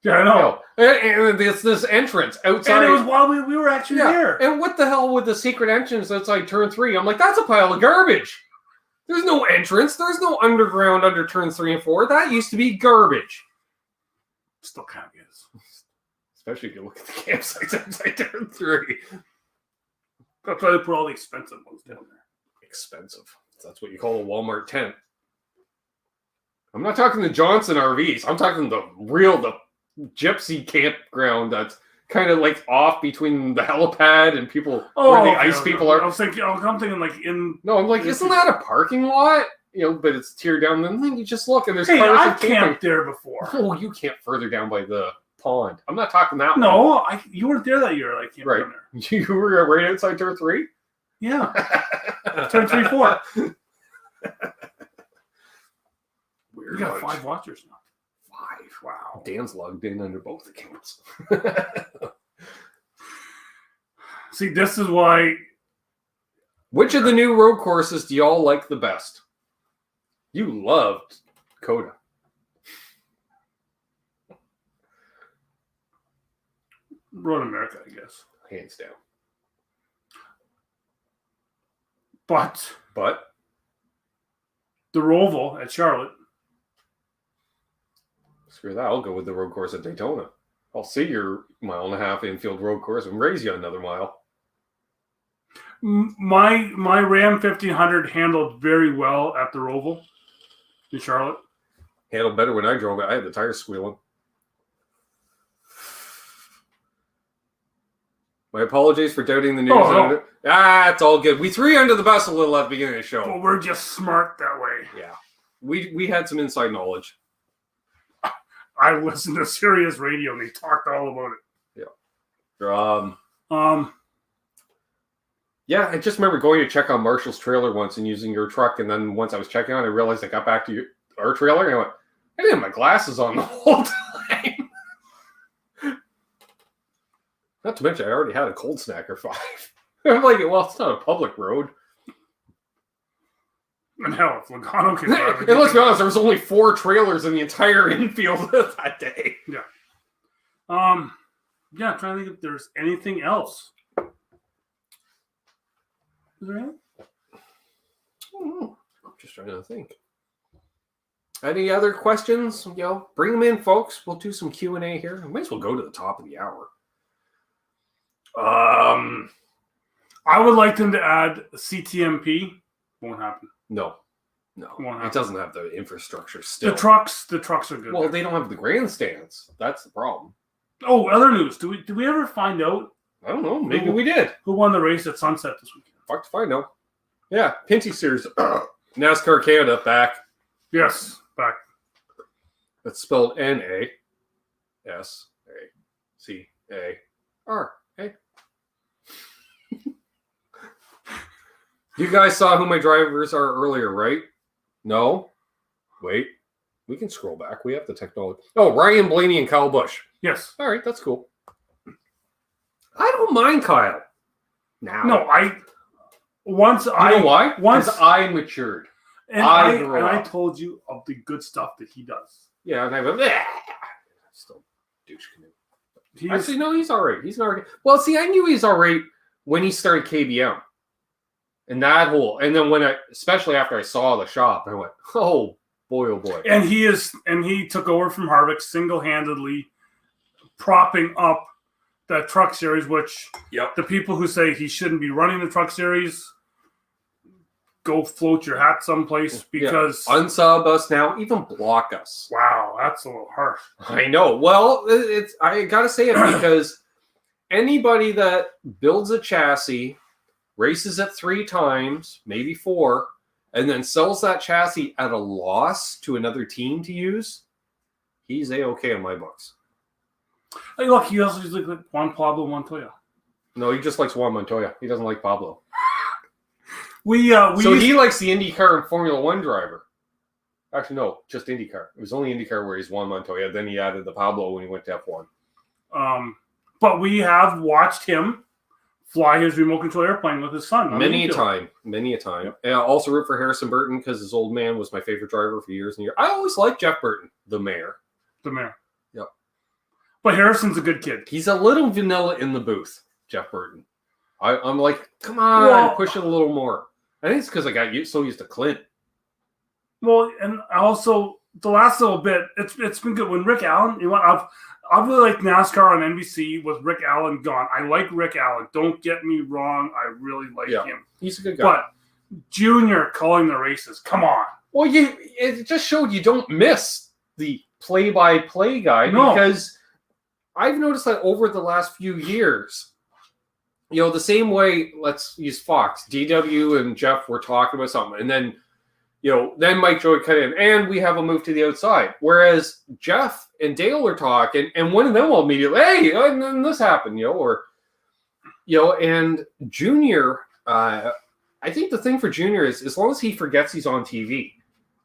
Yeah, I know. And it's this entrance outside. And it was while we were actually there. And what the hell with the secret entrance outside turn 3? I'm like, that's a pile of garbage. There's no entrance. There's no underground under turn 3 and 4. That used to be garbage. Still kind of is. Especially if you look at the campsites outside turn 3. That's why they put all the expensive ones down there. Expensive. That's what you call a Walmart tent. I'm not talking the Johnson RVs. I'm talking the gypsy campground that's kind of like off between the helipad and people where the ice people are. I'm thinking like in. No, I'm like, isn't that a parking lot? But it's teared down. And then you just look and there's cars. I've camped there before. Oh, you camped further down by the pond. I'm not talking that one. No, you weren't there that year. I camped right. down there. You were right outside turn 3? Yeah. Turn 3, 4. Weird. We got 5 watchers now. 5. Wow. Dan's logged in under both accounts. See, this is why. Which of the new road courses do y'all like the best? You loved Coda. Road America, I guess. Hands down. But the Roval at Charlotte. Screw that. I'll go with the road course at Daytona. I'll see your 1.5-mile infield road course and raise you another mile. My Ram 1500 handled very well at the Roval in Charlotte. Handled better when I drove it. I had the tires squealing. My apologies for doubting the news. No. It's all good. We threw you under the bus a little at the beginning of the show. Well, we're just smart that way. Yeah. We had some inside knowledge. I listened to Sirius Radio and they talked all about it. Yeah. Yeah, I just remember going to check on Marshall's trailer once and using your truck, and then once I was checking on it, I realized I got back to our trailer, and I went, I didn't have my glasses on the whole time. Not to mention, I already had a cold snacker 5. I'm like, well, it's not a public road. And hell, if Logano can drive it. And let's be honest, there was only 4 trailers in the entire infield that day. Yeah. Yeah, I'm trying to think if there's anything else. Is there anything? I'm just trying to think. Any other questions? Bring them in, folks. We'll do some Q&A here. We might as well go to the top of the hour. I would like them to add CTMP. Won't happen. No. Won't happen. It doesn't have the infrastructure still. The trucks are good. Well, they don't have the grandstands. That's the problem. Oh, other news. Did we ever find out? I don't know. Maybe we did. Who won the race at Sunset this weekend? Fuck if I know. Yeah, Pinty Series. NASCAR Canada back. Yes, back. It's spelled NASCAR. Hey. You guys saw who my drivers are earlier, right? No? Wait. We can scroll back. We have the technology. Oh, Ryan Blaney and Kyle Busch. Yes. All right, that's cool. I don't mind Kyle. Now. No, You know why? Because I matured. And I told you of the good stuff that he does. Yeah, and I went, still douche canoe. Actually, no, he's all right. He's not all right. Well, see, I knew he was all right when he started KBM. And then especially after I saw the shop, I went, oh boy. And he took over from Harvick single-handedly, propping up the Truck Series, which the people who say he shouldn't be running the Truck Series, go float your hat someplace because unsub us now, even block us. Wow, that's a little harsh. I know. Well, I gotta say it because anybody that builds a chassis, races it 3 times, maybe 4, and then sells that chassis at a loss to another team to use, he's A-okay in my books. Hey, look, he also just like Juan Pablo Montoya. No, he just likes Juan Montoya. He doesn't like Pablo. He likes the IndyCar and Formula One driver. Actually, no, just IndyCar. It was only IndyCar where he's Juan Montoya. Then he added the Pablo when he went to F1. But we have watched him fly his remote control airplane with his son. Many a time. Yep. And I also root for Harrison Burton because his old man was my favorite driver for years and years. I always liked Jeff Burton, the mayor. Yep. But Harrison's a good kid. He's a little vanilla in the booth, Jeff Burton. I'm like, come on, push it a little more. I think it's because I got so used to Clint. Well, and also the last little bit, it's been good. When Rick Allen, I've really liked NASCAR on NBC with Rick Allen gone. I like Rick Allen. Don't get me wrong. I really like him. He's a good guy. But Junior calling the races, come on. Well, it just showed you don't miss the play-by-play guy because I've noticed that over the last few years, the same way, let's use Fox, DW and Jeff were talking about something, and then, then Mike Joy cut in, and we have a move to the outside. Whereas Jeff and Dale are talking, and one of them will immediately, hey, and then this happened, and Junior, I think the thing for Junior is as long as he forgets he's on TV,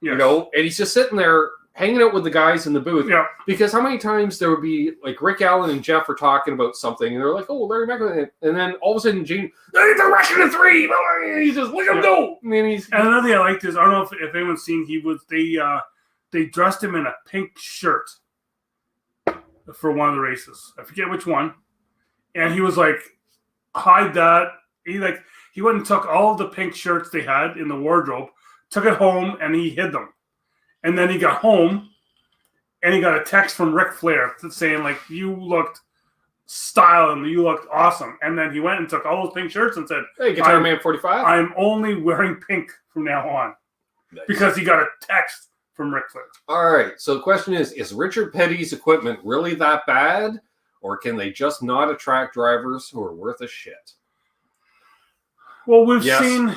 and he's just sitting there hanging out with the guys in the booth. Yeah. Because how many times there would be like Rick Allen and Jeff were talking about something and they're like, oh, Larry McElroy. And then all of a sudden, Gene, they're rushing to 3. He's just, let him go. And another thing I liked is, I don't know if anyone's seen, they dressed him in a pink shirt for one of the races. I forget which one. And he was like, hide that. He went and took all of the pink shirts they had in the wardrobe, took it home, and he hid them. And then he got home, and he got a text from Ric Flair saying, like, you looked styling, you looked awesome. And then he went and took all those pink shirts and said, hey, Guitar Man 45. I'm only wearing pink from now on. Nice. Because he got a text from Ric Flair. All right, so the question is Richard Petty's equipment really that bad, or can they just not attract drivers who are worth a shit? Well, we've seen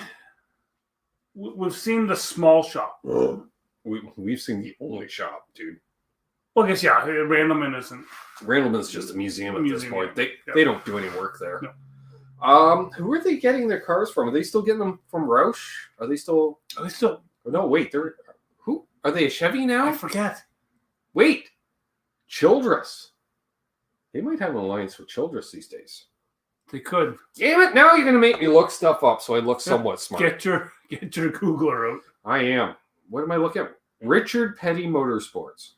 the small shop. We've seen the only shop, dude. Well, I guess, Randleman isn't. Randleman's just a museum at this point. They don't do any work there. No. Who are they getting their cars from? Are they still getting them from Roush? Are they still? No, wait. Who are they? A Chevy now? I forget. Wait, Childress. They might have an alliance with Childress these days. They could. Damn it! Now you're going to make me look stuff up so I look somewhat smart. Get your Googler out. I am. What am I looking at? Richard Petty Motorsports.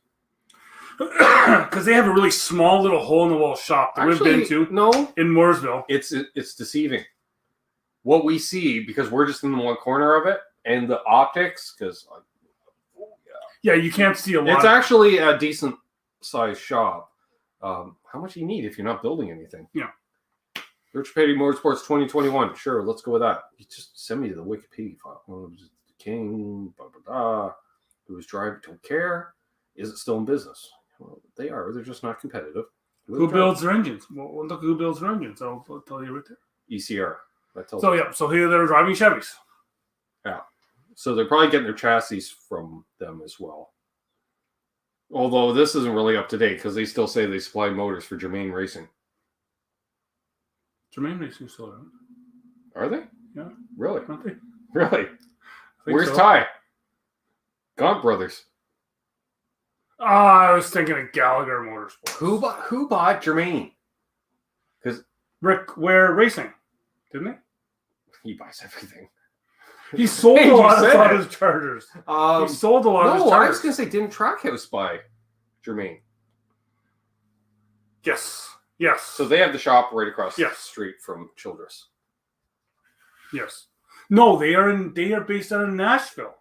Because they have a really small little hole in the wall shop that we've been to No, in Mooresville. it's deceiving. What we see, because we're just in the one corner of it, and the optics, because Yeah, you can't see a lot. it's actually a decent sized shop. How much do you need if you're not building anything? Yeah. Rich Petty Motorsports 2021. Sure, let's go with that. You just send me to the Wikipedia file. King, blah, blah, blah. Who was driving? Don't care. Is it still in business? Well, they are. They're just not competitive. Who builds their engines? Well, look who builds their engines. I'll tell you right there. ECR. That tells So, us. yeah. So here they're driving Chevys. Yeah. So they're probably getting their chassis from them as well. Although this isn't really up to date because they still say they supply motors for Germain Racing. Germain Racing still around. Are they? Yeah. Really? Aren't they? Really? Think Where's so. Ty? Gaunt Brothers. I was thinking of Gallagher Motorsports. Who bought Germain? Because Rick Ware Racing, didn't he buys everything. he? He sold Hey, a you lot said of it. his charters. He sold a lot of his No, I was charters. going to say, didn't Trackhouse buy Germain? Yes. Yes. So they have the shop right across Yes. the street from Childress. Yes. No, they are based out of Nashville.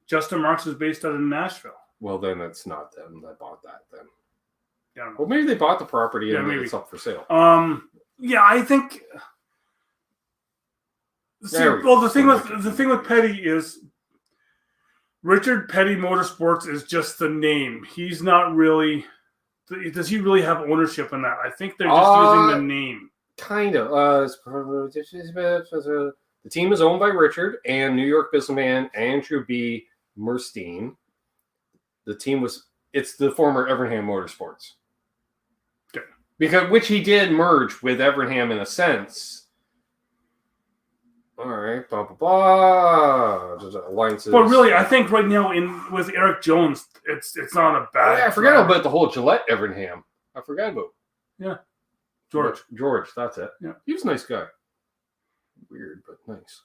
Justin Marks is based out of Nashville. Well, then it's not them that bought that then. Yeah, I don't know. Well, maybe they bought the property and maybe. it's up for sale. Yeah, I think. See, There we well, go. the thing with Petty is Richard Petty Motorsports is just the name. He's not really. Does he really have ownership in that? I think they're just using the name. Kind of. The team is owned by Richard and New York businessman Andrew B. Murstein. The team it's the former Evernham Motorsports. Okay. Which he did merge with Evernham in a sense. All right, blah, blah, blah. Alliances. But really, I think right now with Eric Jones, it's not a bad. I forgot about the whole Gillette Evernham. I forgot about George, that's it. Yeah. He was a nice guy. Weird, but nice.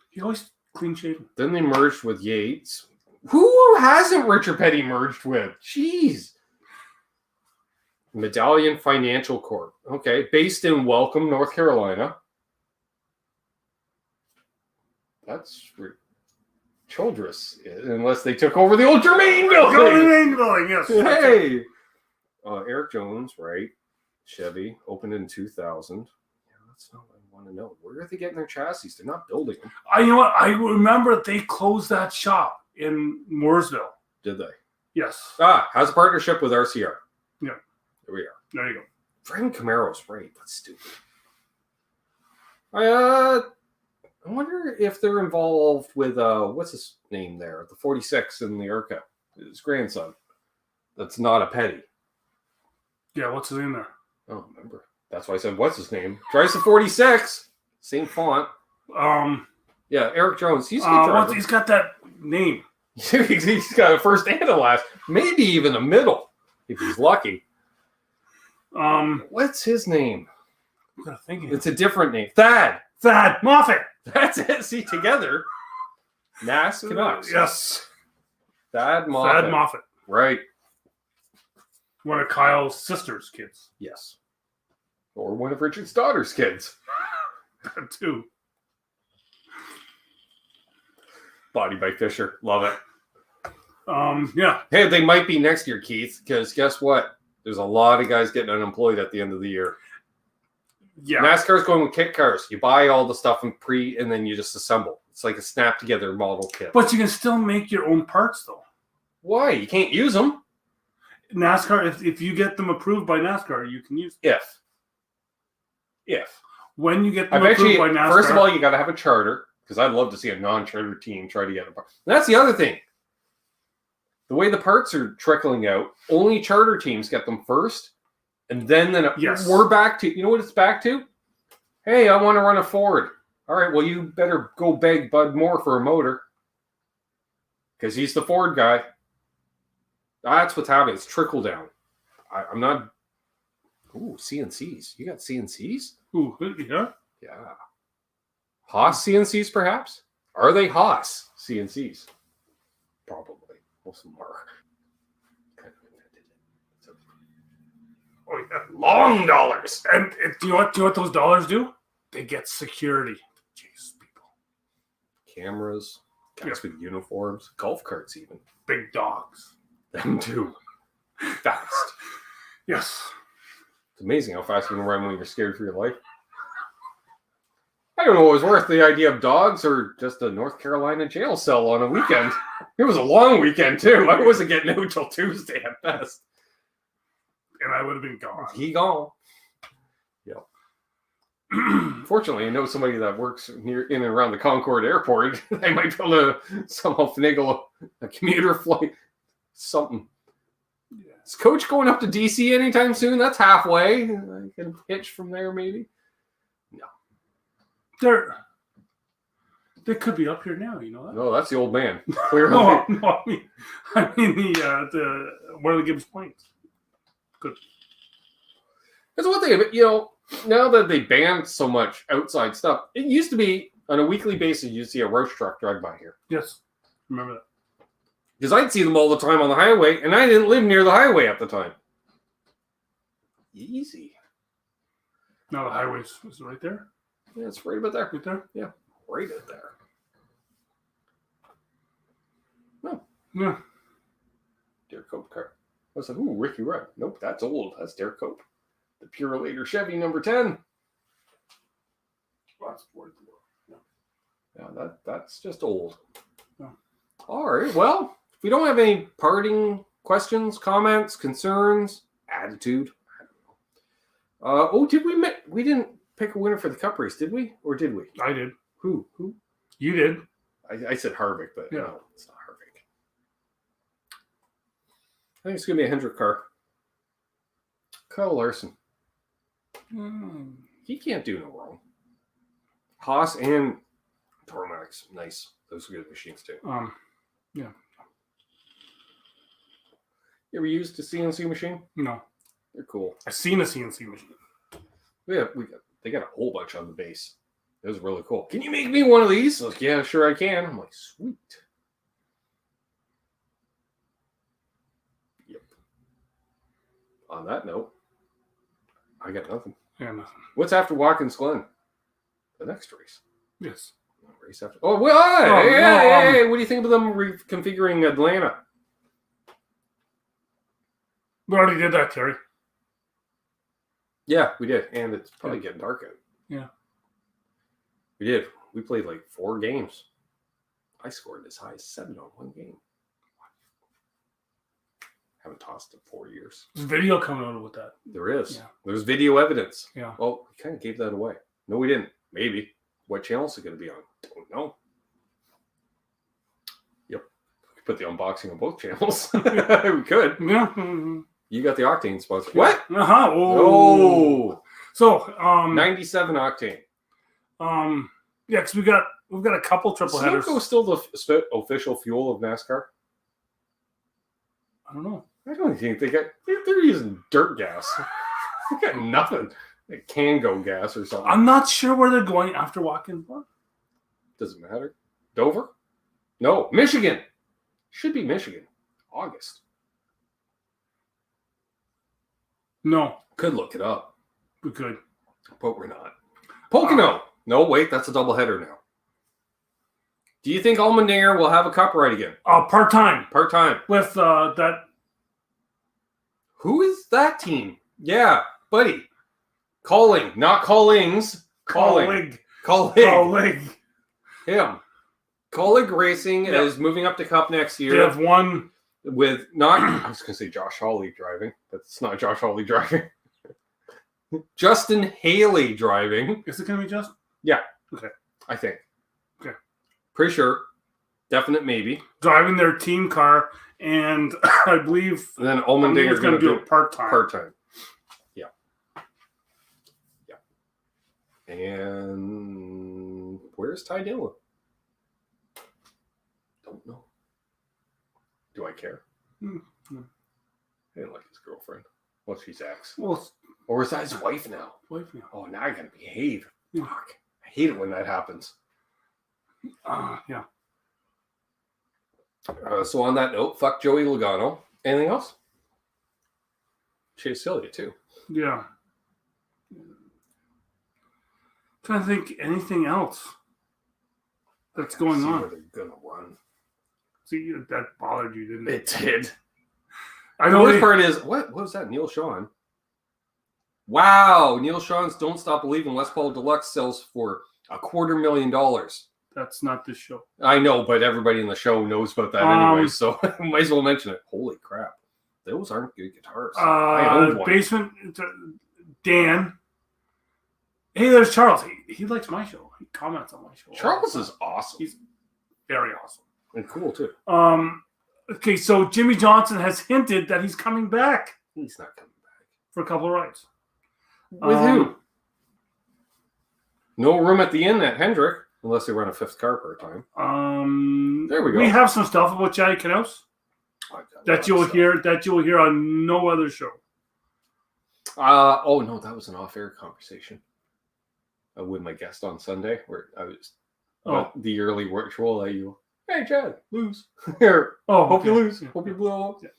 He always clean shaven. Then they merged with Yates. Who hasn't Richard Petty merged with? Jeez. Medallion Financial Corp. Okay, based in Welcome, North Carolina. That's Childress, unless they took over the old Germain building. Yes. Hey, Eric Jones, right? Chevy opened in 2000. Yeah, that's not what I want to know. Where are they getting their chassis? They're not building them. You know what? I remember they closed that shop in Mooresville. Did they? Yes. Has a partnership with RCR. Yeah. There we are. There you go. Frank Camaro's right. That's stupid. I wonder if they're involved with what's his name there? The 46 in the Urca. His grandson. That's not a Petty. Yeah, what's his name there? I don't remember. That's why I said, what's his name? Drives the 46. Same font. Yeah, Eric Jones. He's a good driver. He's got that name. He's got a first and a last. Maybe even a middle, if he's lucky. What's his name? I'm gonna think It's a different name. Thad Moffat. That's it. See, together. NasCanucks. Yes. Thad Moffat. Right. One of Kyle's sister's kids. Yes. Or one of Richard's daughter's kids. That too. Body by Fisher. Love it. Yeah. Hey, they might be next year, Keith, because guess what? There's a lot of guys getting unemployed at the end of the year. Yeah. NASCAR's going with kit cars. You buy all the stuff and then you just assemble. It's like a snap together model kit. But you can still make your own parts though. Why? You can't use them. NASCAR, if you get them approved by NASCAR, you can use them. If. When you get them approved by NASCAR. First of all, you got to have a charter, because I'd love to see a non-charter team try to get a part. And that's the other thing. The way the parts are trickling out, only charter teams get them first, and then Yes. we're back to, you know what it's back to? Hey, I want to run a Ford. All right, well, you better go beg Bud Moore for a motor, because he's the Ford guy. That's what's happening. It's trickle down. I'm not. Ooh, CNCs. You got CNCs? Ooh, yeah. Yeah. Haas CNCs, perhaps? Are they Haas CNCs? Probably. Most of them are. Oh yeah. Long dollars. And do you know what those dollars do? They get security. Jeez, people. Cameras, guys with uniforms, golf carts even. Big dogs. Them too. Fast. Yes. It's amazing how fast you can run when you're scared for your life. I don't know what was worse, the idea of dogs or just a North Carolina jail cell on a weekend. It was a long weekend too. I wasn't getting out till Tuesday at best. And I would have been gone. He gone. Yep. Fortunately, I know somebody that works in and around the Concord Airport. They might be able to somehow finagle a commuter flight. Something. Yeah. Is Coach going up to DC anytime soon? That's halfway. I can hitch from there maybe. They could be up here now, you know that? No, that's the old man. Clearly. no, I mean the one of the Gibbs Plains. Good. That's one thing, but now that they banned so much outside stuff, it used to be on a weekly basis you'd see a roach truck drive by here. Yes, remember that. Because I'd see them all the time on the highway, and I didn't live near the highway at the time. Easy. Now the highway's is it right there? Yeah, it's right about there. Right there? Yeah, right out there. No. Yeah. Derek Cope car. I was like, ooh, Ricky Rudd. Nope, that's old. That's Derek Cope. The Pure Later Chevy number 10. That's worth it. Yeah, that's just old. Yeah. All right, well, if we don't have any parting questions, comments, concerns, attitude, I don't know. Did we didn't pick a winner for the Cup race, did we? Or did we? I did. Who? You did. I said Harvick, but yeah. No, it's not Harvick. I think it's going to be a Hendrick car. Kyle Larson. He can't do no wrong. Haas and Tormax, nice. Those are good machines too. Yeah. You ever used a CNC machine? No. They're cool. I've seen a CNC machine. They got a whole bunch on the base. It was really cool. Can you make me one of these? Like, yeah, sure I can. I'm like, sweet. Yep. On that note, I got nothing. Yeah, nothing. What's after Watkins Glen? The next race. Yes. Race after. Oh, well, hey, what do you think of them reconfiguring Atlanta? We already did that, Terry. Yeah, we did. And it's probably getting dark out. Yeah. We did. We played like 4 games. I scored as high as 7 on one game. Haven't tossed in 4 years. There's video coming out with that. There is. Yeah. There's video evidence. Yeah. Well, we kind of gave that away. No, we didn't. Maybe. What channel is it going to be on? Don't know. Yep. We could put the unboxing on both channels. We could. Yeah. Mm-hmm. You got the octane sponsor. What? Uh-huh. Oh. So, 97 octane. Yeah, because we've got a couple triple headers. Sunoco still the official fuel of NASCAR? I don't know. I don't think they're using dirt gas. They got nothing. Like Can-Go gas or something. I'm not sure where they're going after Watkins Glen. Doesn't matter. Dover? No, Michigan. Should be Michigan. August. No. Could look it up, We could. but we're not. Pocono. No, wait, that's a doubleheader now. Do you think Allmendinger will have a cup ride again? Part-time. Part-time. With that. Who is that team? Yeah, buddy. Calling, not callings. Calling. Colleague. Him. Colleague Racing is moving up to Cup next year. They have one. With not, I was going to say Josh Hawley driving, but it's not Josh Hawley driving. Justin Haley driving. Is it going to be Justin? Yeah. Okay. I think. Okay. Pretty sure. Definite maybe. Driving their team car, and I believe. And then Allmendinger is going to do it part-time. Part-time. Yeah. Yeah. And where's Ty Dillon? Don't know. Do I care? Mm-hmm. I didn't like his girlfriend. Well, she's ex. Well, Or is that his wife now? wife now. Oh, now I gotta behave. Yeah. Fuck. I hate it when that happens. Yeah. So on that note, fuck Joey Logano. Anything else? Chase Elliott too. Yeah. Trying to think anything else that's going See on. where they're gonna run. See, that bothered you, didn't it? It did. I The know. worst part is what was that? Neil Sean. Wow, Neil Sean's "Don't Stop Believing" Les Paul Deluxe sells for $250,000. That's not this show. I know, but everybody in the show knows about that anyway, so I might as well mention it. Holy crap. Those aren't good guitars. I own one. Basement Dan. Hey, there's Charles. He likes my show. He comments on my show. Charles is awesome. He's very awesome. And cool, too. Okay, so Jimmy Johnson has hinted that he's coming back He's not coming back. for a couple of rides. With who? No room at the inn at Hendrick, unless they run a fifth car per time. There we go. We have some stuff about NasCanucks that you'll hear on no other show. Oh no, that was an off-air conversation with my guest on Sunday, where I was the early ritual that you, hey Chad, lose. Here, hope you lose. Yeah. Hope you blow up. Yeah.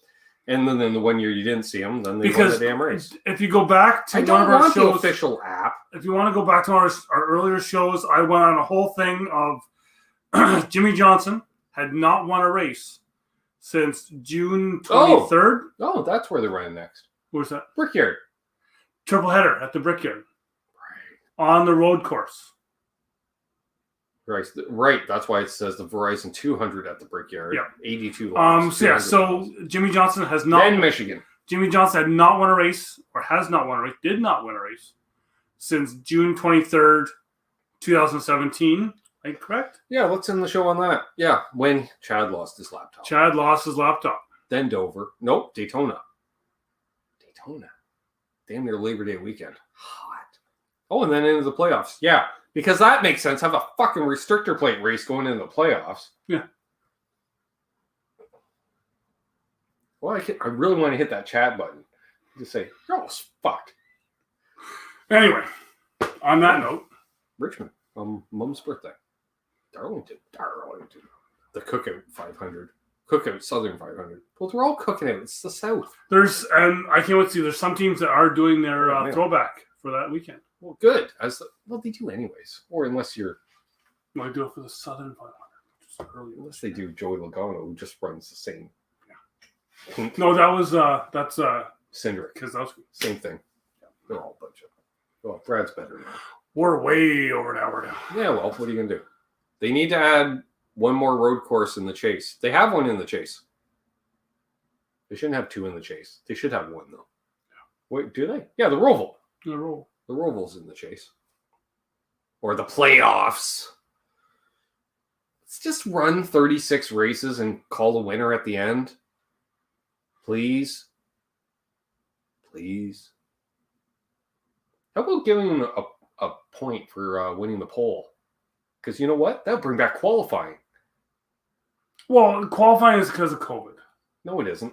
And then the 1 year you didn't see them, then they won the damn race. If you go back to I one of our shows, the official app. If you want to go back to our earlier shows, I went on a whole thing of Jimmy Johnson had not won a race since June 23rd. Oh, that's where they're running next. Where's that? Brickyard. Triple header at the Brickyard. Right. On the road course. Right. That's why it says the Verizon 200 at the Brickyard. Yeah. 82 laps. So Jimmy Johnson has not. Then Michigan. Jimmy Johnson had not won a race, or has not won a race, did not win a race since June 23rd, 2017. Are you correct? Yeah, let's end the show on that. Yeah, when Chad lost his laptop. Then Dover. Nope, Daytona. Damn near Labor Day weekend. Hot. Oh, and then into the playoffs. Yeah, because that makes sense. Have a fucking restrictor plate race going into the playoffs. Yeah. Well, I really want to hit that chat button. Just say, you're almost fucked. Anyway, on that note. Richmond, Mom's birthday. Darlington. The Cookout 500. Cookout Southern 500. Well, they're all cooking out. It's the South. I can't wait to see, there's some teams that are doing their throwback for that weekend. Well, good. They do anyways. Or unless you're... I do it for the Southern 500. Just early. Unless they do Joey Logano, who just runs the same. Yeah. No, that's Cindric. Keselowski. Same thing. Yeah, they're all a bunch of... Well, Brad's better now. We're way over an hour now. Yeah, well, what are you going to do? They need to add one more road course in the Chase. They have one in the Chase. They shouldn't have two in the Chase. They should have one, though. Yeah. Wait, do they? Yeah, the Roval. The Roval's in the Chase. Or the playoffs. Let's just run 36 races and call a winner at the end. Please. How about giving them a point for winning the pole? Because you know what? That'll bring back qualifying. Well, qualifying is because of COVID. No, it isn't.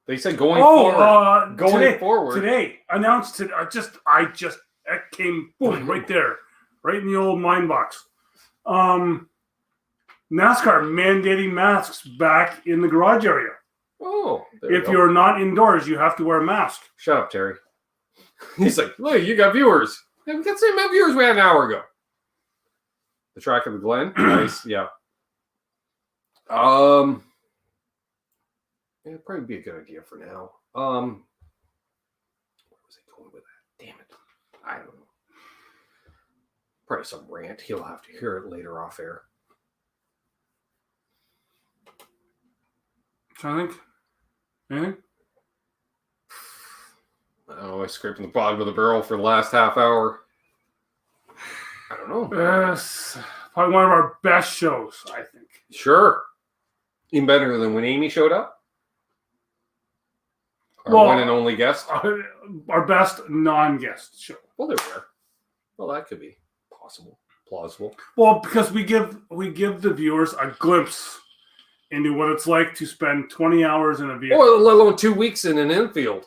They said going forward. Today, announced today. I just that came boom right there, right in the old mine box. NASCAR mandating masks back in the garage area. Oh, if you're not indoors, you have to wear a mask. Shut up, Terry. He's like, look, you got viewers. We got the same amount of viewers we had an hour ago. The track of the Glen. Nice, yeah. It'd probably be a good idea for now. Where was I going with that? Damn it. I don't know. Probably some rant. He'll have to hear it later off air. I think. Anything? I don't know. I scraped in the bottom of the barrel for the last half hour. I don't know. Yes. Probably one of our best shows, I think. Sure. Even better than when Amy showed up? Our one and only guest? Our best non-guest show. Well, there we are. Well, that could be possible. Plausible. Well, because we give the viewers a glimpse into what it's like to spend 20 hours in a vehicle. Or let alone 2 weeks in an infield.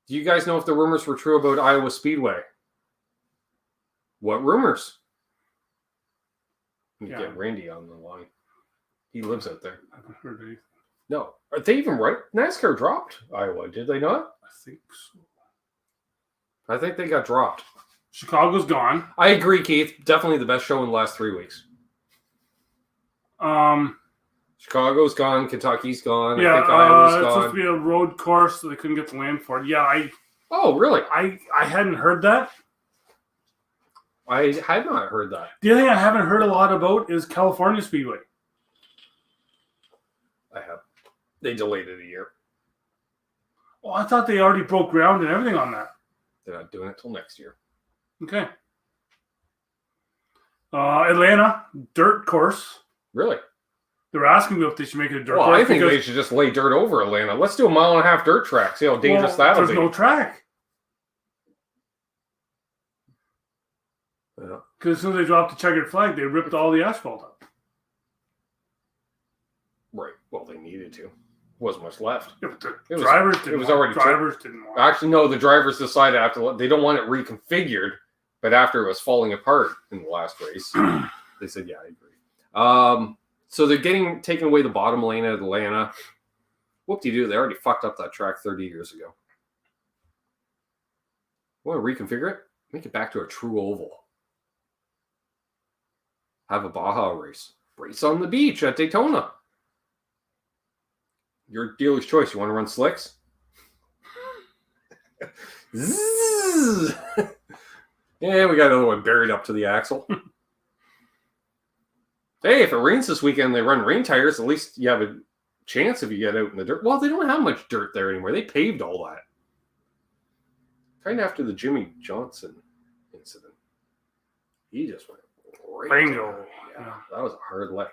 Do you guys know if the rumors were true about Iowa Speedway? What rumors? You get Randy on the line. He lives out there. I haven't heard anything. No. Are they even right? NASCAR dropped Iowa, did they not? I think so. I think they got dropped. Chicago's gone. I agree, Keith. Definitely the best show in the last 3 weeks. Chicago's gone. Kentucky's gone. Yeah, I think Iowa's it's supposed to gone. be a road course, so they couldn't get the land for it. Yeah, Oh, really? I hadn't heard that. I had not heard that. The other thing I haven't heard a lot about is California Speedway. I have. They delayed it a year. Oh, I thought they already broke ground and everything on that. They're not doing it till next year. Okay. Atlanta, dirt course. Really? They were asking me if they should make it a dirt Well, course. I think they should just lay dirt over Atlanta. Let's do a 1.5 mile dirt track. See how dangerous that'll be. There's no track. Yeah. Because as soon as they dropped the checkered flag, they ripped all the asphalt up. Right. Well, they needed to. Wasn't much left. Yeah, but the drivers didn't want. Actually, no. The drivers decided they don't want it reconfigured. But after it was falling apart in the last race, they said, "Yeah, I agree." So they're taking away the bottom lane at Atlanta. Whoop-de-doo, they already fucked up that track 30 years ago. Want to reconfigure it? Make it back to a true oval. Have a Baja race. Race on the beach at Daytona. Your dealer's choice. You want to run slicks? Zzz. Yeah, we got another one buried up to the axle. Hey, if it rains this weekend and they run rain tires, at least you have a chance if you get out in the dirt. Well, they don't have much dirt there anymore. They paved all that. Kind of after the Jimmy Johnson incident. He just went right Bingo. Yeah, that was a hard lick.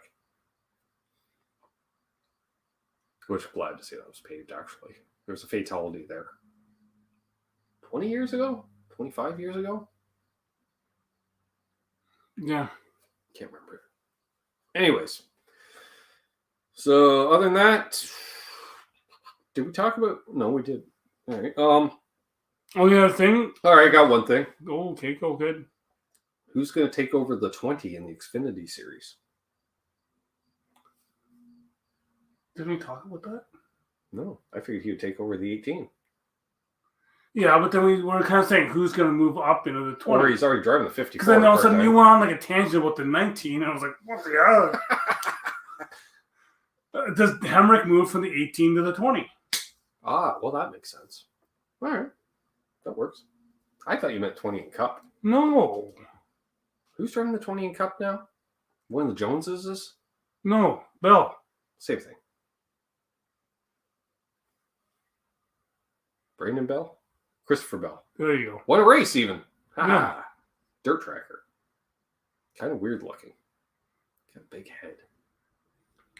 Which I'm glad to see that was paved, actually. There was a fatality there. 20 years ago? 25 years ago? Yeah. Can't remember. Anyways. So, other than that, did we talk about... No, we did. All right. Only other thing... All right, I got one thing. Oh, okay, go good. Who's going to take over the 20 in the Xfinity series? Didn't we talk about that? No, I figured he would take over the 18. Yeah, but then we were kind of saying who's going to move up into the 20. Or he's already driving the 54. Because then all of a sudden you went on like a tangent about the 19, and I was like, what the hell? Does Hemrick move from the 18 to the 20? Ah, well, that makes sense. All right. That works. I thought you meant 20 in Cup. No. Who's driving the 20 in Cup now? One of the Joneses is? No. Bell. Same thing. Brandon Bell? Christopher Bell. There you go. What a race, even. Yeah. Dirt tracker. Kind of weird looking. Got a big head.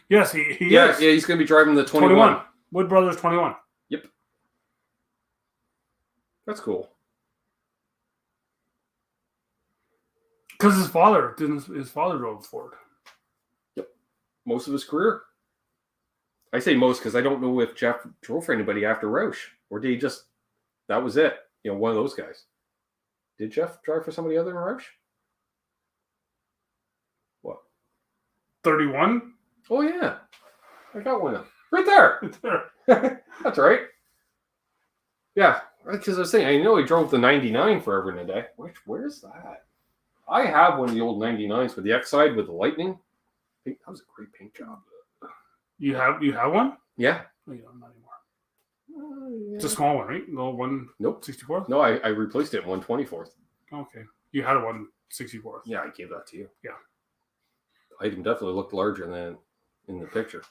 Yes, he is. Yeah, he's going to be driving the 21. Wood Brothers 21. Yep. That's cool. Because his father drove Ford. Yep. Most of his career. I say most because I don't know if Jeff drove for anybody after Roush. Or did he just... That was it. You know, one of those guys. Did Jeff drive for somebody other than Roush? What? 31? Oh, yeah. I got one of them. Right there. It's there. That's right. Yeah. Because I was saying, I know he drove the 99 forever and a day. Where's that? I have one of the old 99s with the X side with the lightning. That was a great paint job. You have one? Yeah. No, you don't, not anymore. Yeah. It's a small one, right? No, 1/64th? No, I replaced it in 1/24th. Okay. You had a 1/64th. Yeah, I gave that to you. Yeah. The item definitely looked larger than in the picture.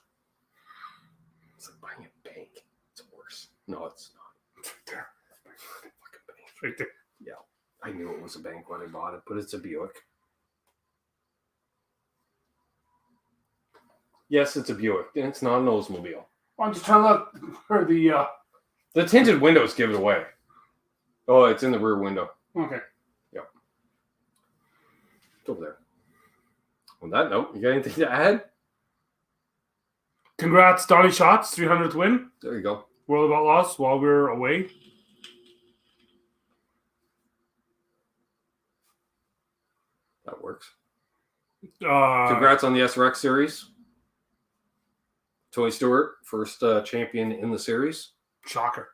It's like buying a bank. It's worse. No, it's not. It's right there. Fucking bank. It's right there. Yeah. I knew it was a bank when I bought it, but it's a Buick. Yes, it's a Buick. It's not an Oldsmobile. I'm just trying to look for the... The tinted windows give it away. Oh, it's in the rear window. Okay. Yep. It's over there. On that note, you got anything to add? Congrats, Donnie Schatz, 300th win. There you go. World of Outlaws while we were away. That works. Congrats Congrats on the SRX series. Tony Stewart, first champion in the series. Shocker.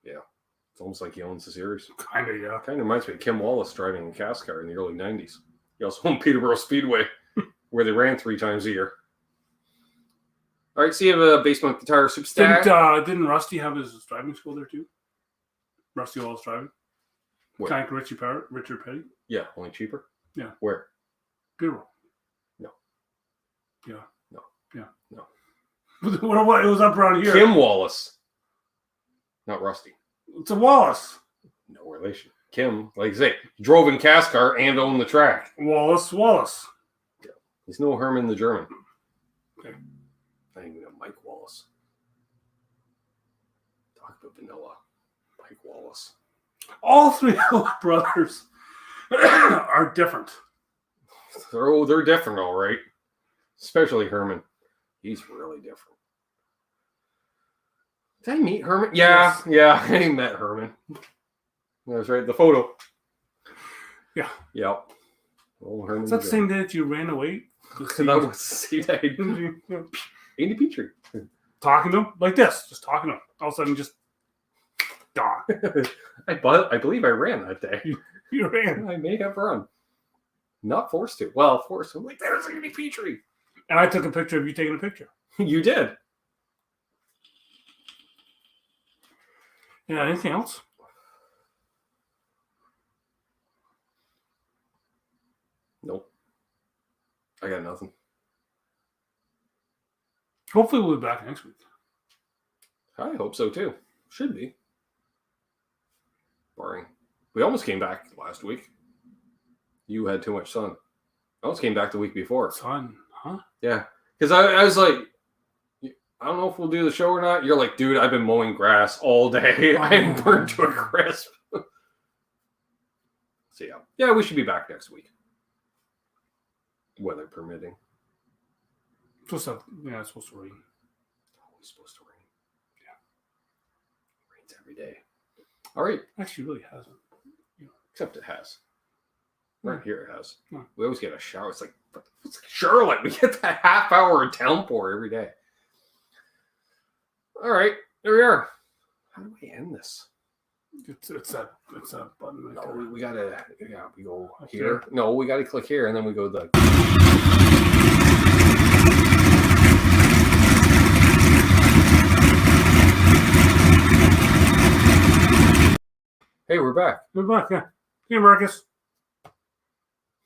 It's almost like he owns the series. Kind of, yeah. Kind of reminds me of Kim Wallace driving a NASCAR in the early 90s. He also owned Peterborough Speedway, where they ran 3 times a year. All right, so you have a basement guitar Superstar. Didn't Rusty have his driving school there too? Rusty Wallace driving? Where? Kind of Richard Petty? Yeah, only cheaper. Yeah. Where? Peterborough. No. Yeah. No. Yeah. No. What? It was up around here. Kim Wallace. Not Rusty. It's a Wallace. No relation. Kim, like I say, drove in NASCAR and owned the track. Wallace. Yeah. He's no Herman the German. Okay. I think we got Mike Wallace. Talk about vanilla. Mike Wallace. All 3 brothers are different. They're different, all right. Especially Herman. He's really different. Did I meet Herman? Yeah, I met Herman. That's right, the photo. Yeah. Yep. Oh, Herman. Is that the same day that you ran away? That was the day. Andy Petrie. Talking to him like this, just talking to him. All of a sudden, just gone. I believe I ran that day. You ran. I may have run. Not forced to. Well, forced to. I'm like, there's Andy Petrie. And I took a picture of you taking a picture. You did. Yeah, anything else? Nope. I got nothing. Hopefully we'll be back next week. I hope so too. Should be. Barring. We almost came back last week. You had too much sun. I almost came back the week before. Sun, huh? Yeah. Because I was like, I don't know if we'll do the show or not. You're like, dude, I've been mowing grass all day. I'm burned to a crisp. So yeah, we should be back next week, weather permitting. It's supposed to rain. Always supposed to rain. Yeah, rains every day. All right, Actually, really hasn't. except it has. Right here it has. Hmm. We always get a shower. It's like Charlotte. We get that half-hour downpour every day. All right, there we are. How do we end this? It's that button. No, we gotta. Yeah, we go here. No, we gotta click here, and then we go the. Hey, we're back. Good luck, yeah. Hey, Marcus.